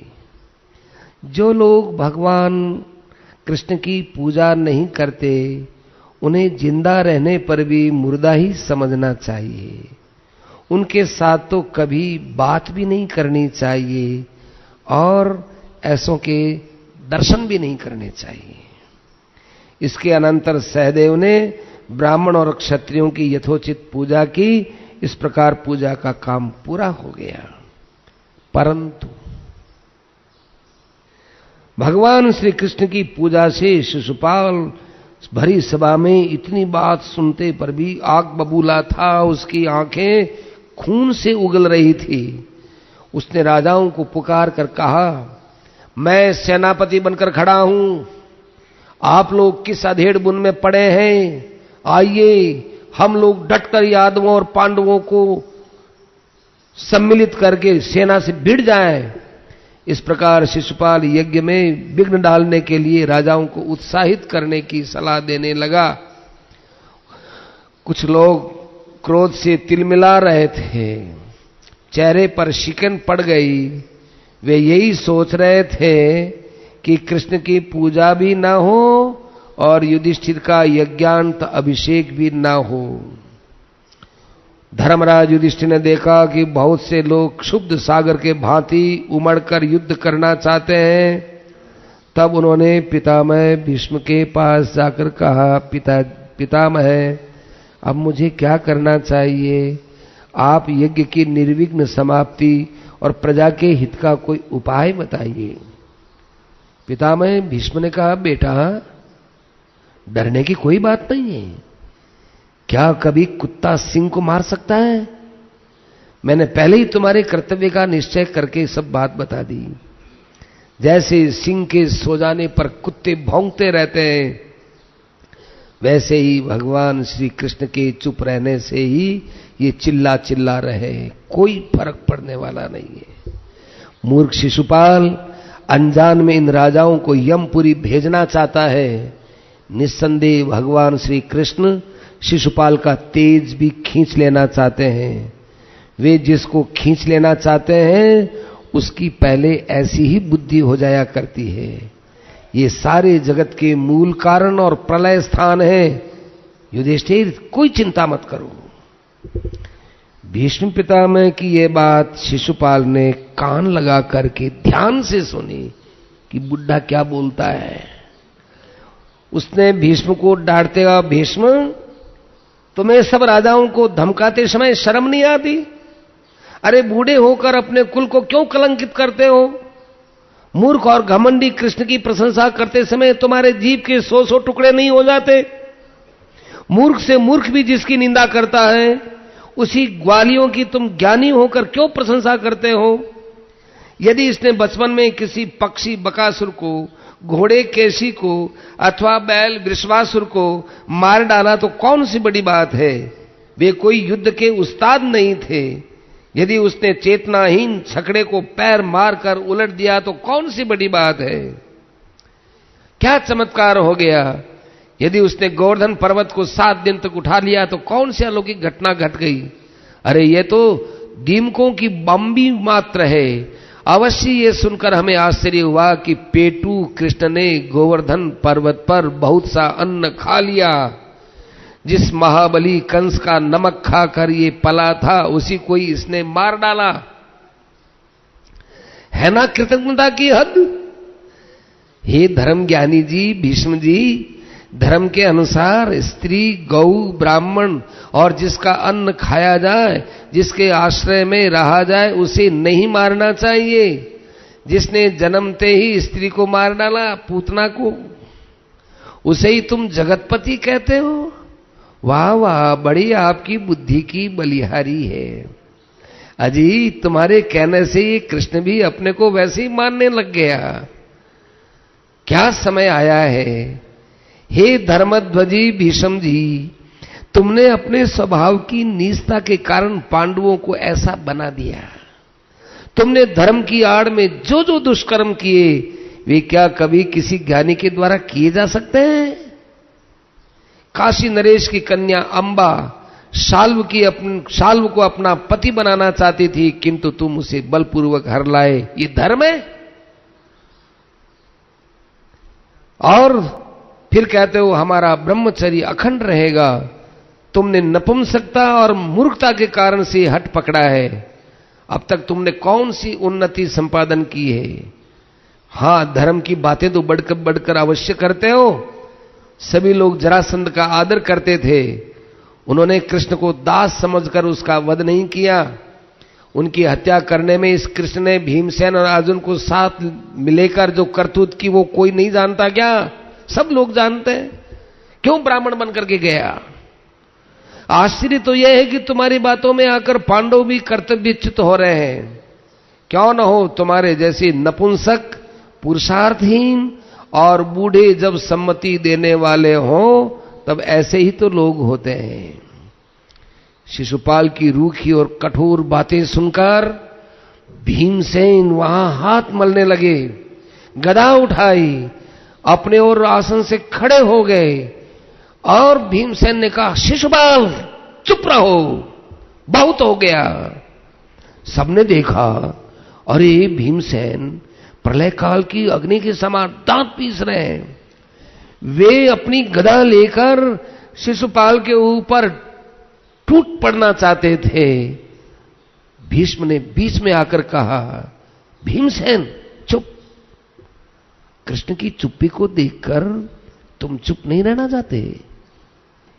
जो लोग भगवान कृष्ण की पूजा नहीं करते, उन्हें जिंदा रहने पर भी मुर्दा ही समझना चाहिए। उनके साथ तो कभी बात भी नहीं करनी चाहिए और ऐसों के दर्शन भी नहीं करने चाहिए। इसके अनंतर सहदेव ने ब्राह्मण और क्षत्रियों की यथोचित पूजा की। इस प्रकार पूजा का काम पूरा हो गया। परंतु भगवान श्री कृष्ण की पूजा से शिशुपाल भरी सभा में इतनी बात सुनते पर भी आग बबूला था। उसकी आंखें खून से उगल रही थी। उसने राजाओं को पुकार कर कहा, मैं सेनापति बनकर खड़ा हूं। आप लोग किस अधेड़ बुन में पड़े हैं? आइए हम लोग डटकर यादवों और पांडवों को सम्मिलित करके सेना से भिड़ जाएं। इस प्रकार शिशुपाल यज्ञ में विघ्न डालने के लिए राजाओं को उत्साहित करने की सलाह देने लगा। कुछ लोग क्रोध से तिलमिला रहे थे, चेहरे पर शिकन पड़ गई। वे यही सोच रहे थे कि कृष्ण की पूजा भी ना हो और युधिष्ठिर का यज्ञांत अभिषेक भी ना हो। धर्मराज युधिष्ठिर ने देखा कि बहुत से लोग क्षुब्ध सागर के भांति उमड़कर युद्ध करना चाहते हैं। तब उन्होंने पितामह भीष्म के पास जाकर कहा, पितामह अब मुझे क्या करना चाहिए? आप यज्ञ की निर्विघ्न समाप्ति और प्रजा के हित का कोई उपाय बताइए। पितामह भीष्म ने कहा, बेटा डरने की कोई बात नहीं है। क्या कभी कुत्ता सिंह को मार सकता है? मैंने पहले ही तुम्हारे कर्तव्य का निश्चय करके सब बात बता दी। जैसे सिंह के सो जाने पर कुत्ते भौंकते रहते हैं, वैसे ही भगवान श्री कृष्ण के चुप रहने से ही ये चिल्ला चिल्ला रहे, कोई फर्क पड़ने वाला नहीं है। मूर्ख शिशुपाल अनजान में इन राजाओं को यमपुरी भेजना चाहता है। निस्संदेह भगवान श्री कृष्ण शिशुपाल का तेज भी खींच लेना चाहते हैं। वे जिसको खींच लेना चाहते हैं उसकी पहले ऐसी ही बुद्धि हो जाया करती है। ये सारे जगत के मूल कारण और प्रलय स्थान है। युधिष्ठिर कोई चिंता मत करो। भीष्म पितामह की ये बात शिशुपाल ने कान लगा करके ध्यान से सुनी कि बुढ़ा क्या बोलता है। उसने भीष्म को डांटते हुए, भीष्म तुम्हें सब राजाओं को धमकाते समय शर्म नहीं आती? अरे बूढ़े होकर अपने कुल को क्यों कलंकित करते हो? मूर्ख और घमंडी कृष्ण की प्रशंसा करते समय तुम्हारे जीभ के 100 टुकड़े नहीं हो जाते? मूर्ख से मूर्ख भी जिसकी निंदा करता है, उसी ग्वालियों की तुम ज्ञानी होकर क्यों प्रशंसा करते हो? यदि इसने बचपन में किसी पक्षी बकासुर को, घोड़े केशी को अथवा बैल वृषभासुर को मार डाला तो कौन सी बड़ी बात है? वे कोई युद्ध के उस्ताद नहीं थे। यदि उसने चेतनाहीन छकड़े को पैर मारकर उलट दिया तो कौन सी बड़ी बात है? क्या चमत्कार हो गया? यदि उसने गोवर्धन पर्वत को 7 दिन तक उठा लिया तो कौन सी अलौकिक घटना घट गई? अरे ये तो दीमकों की बम्बी मात्र है। अवश्य ये सुनकर हमें आश्चर्य हुआ कि पेटू कृष्ण ने गोवर्धन पर्वत पर बहुत सा अन्न खा लिया। जिस महाबली कंस का नमक खाकर ये पला था, उसी को ही इसने मार डाला। है ना कृतज्ञता की हद? हे धर्म ज्ञानी जी, भीष्म जी, धर्म के अनुसार स्त्री, गौ, ब्राह्मण और जिसका अन्न खाया जाए, जिसके आश्रय में रहा जाए, उसे नहीं मारना चाहिए। जिसने जन्मते ही स्त्री को मार डाला, पूतना को, उसे ही तुम जगतपति कहते हो? वाह वाह, बड़ी आपकी बुद्धि की बलिहारी है। अजी तुम्हारे कहने से ये कृष्ण भी अपने को वैसे ही मानने लग गया। क्या समय आया है। हे धर्मध्वजी भीष्म जी, तुमने अपने स्वभाव की नीचता के कारण पांडवों को ऐसा बना दिया। तुमने धर्म की आड़ में जो जो दुष्कर्म किए, वे क्या कभी किसी ज्ञानी के द्वारा किए जा सकते हैं? काशी नरेश की कन्या अंबा शाल्व को अपना पति बनाना चाहती थी, किंतु तुम उसे बलपूर्वक हर लाए। ये धर्म है? और फिर कहते हो हमारा ब्रह्मचर्य अखंड रहेगा। तुमने नपुंसकता और मूर्खता के कारण से हट पकड़ा है। अब तक तुमने कौन सी उन्नति संपादन की है? हां, धर्म की बातें तो बढ़कर अवश्य करते हो। सभी लोग जरासंध का आदर करते थे। उन्होंने कृष्ण को दास समझकर उसका वध नहीं किया। उनकी हत्या करने में इस कृष्ण ने भीमसेन और अर्जुन को साथ मिलेकर जो करतूत की, वो कोई नहीं जानता क्या? सब लोग जानते हैं। क्यों ब्राह्मण बनकर के गया? आश्चर्य तो यह है कि तुम्हारी बातों में आकर पांडव भी कर्तव्यच्युत हो रहे हैं। क्यों न हो तुम्हारे जैसे नपुंसक, पुरुषार्थहीन और बूढ़े जब सम्मति देने वाले हों, तब ऐसे ही तो लोग होते हैं। शिशुपाल की रूखी और कठोर बातें सुनकर भीमसेन वहां हाथ मलने लगे, गदा उठाई, अपने और आसन से खड़े हो गए और भीमसेन ने कहा, शिशुपाल चुप रहो, बहुत हो गया। सबने देखा अरे भीमसेन प्रलय काल की अग्नि के समान दांत पीस रहे हैं। वे अपनी गदा लेकर शिशुपाल के ऊपर टूट पड़ना चाहते थे। भीष्म ने बीच में आकर कहा, भीमसेन चुप। कृष्ण की चुप्पी को देखकर तुम चुप नहीं रहना चाहते?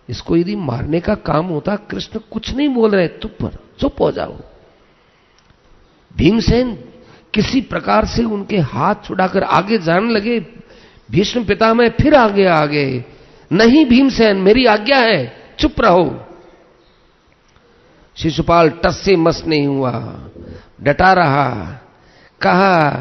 इसको यदि मारने का काम होता, कृष्ण कुछ नहीं बोल रहे, चुप हो जाओ। भीमसेन किसी प्रकार से उनके हाथ छुड़ाकर आगे जाने लगे। भीष्म पितामह फिर आगे आ गए। नहीं भीमसेन, मेरी आज्ञा है, चुप रहो। शिशुपाल टस से मस नहीं हुआ, डटा रहा। कहा,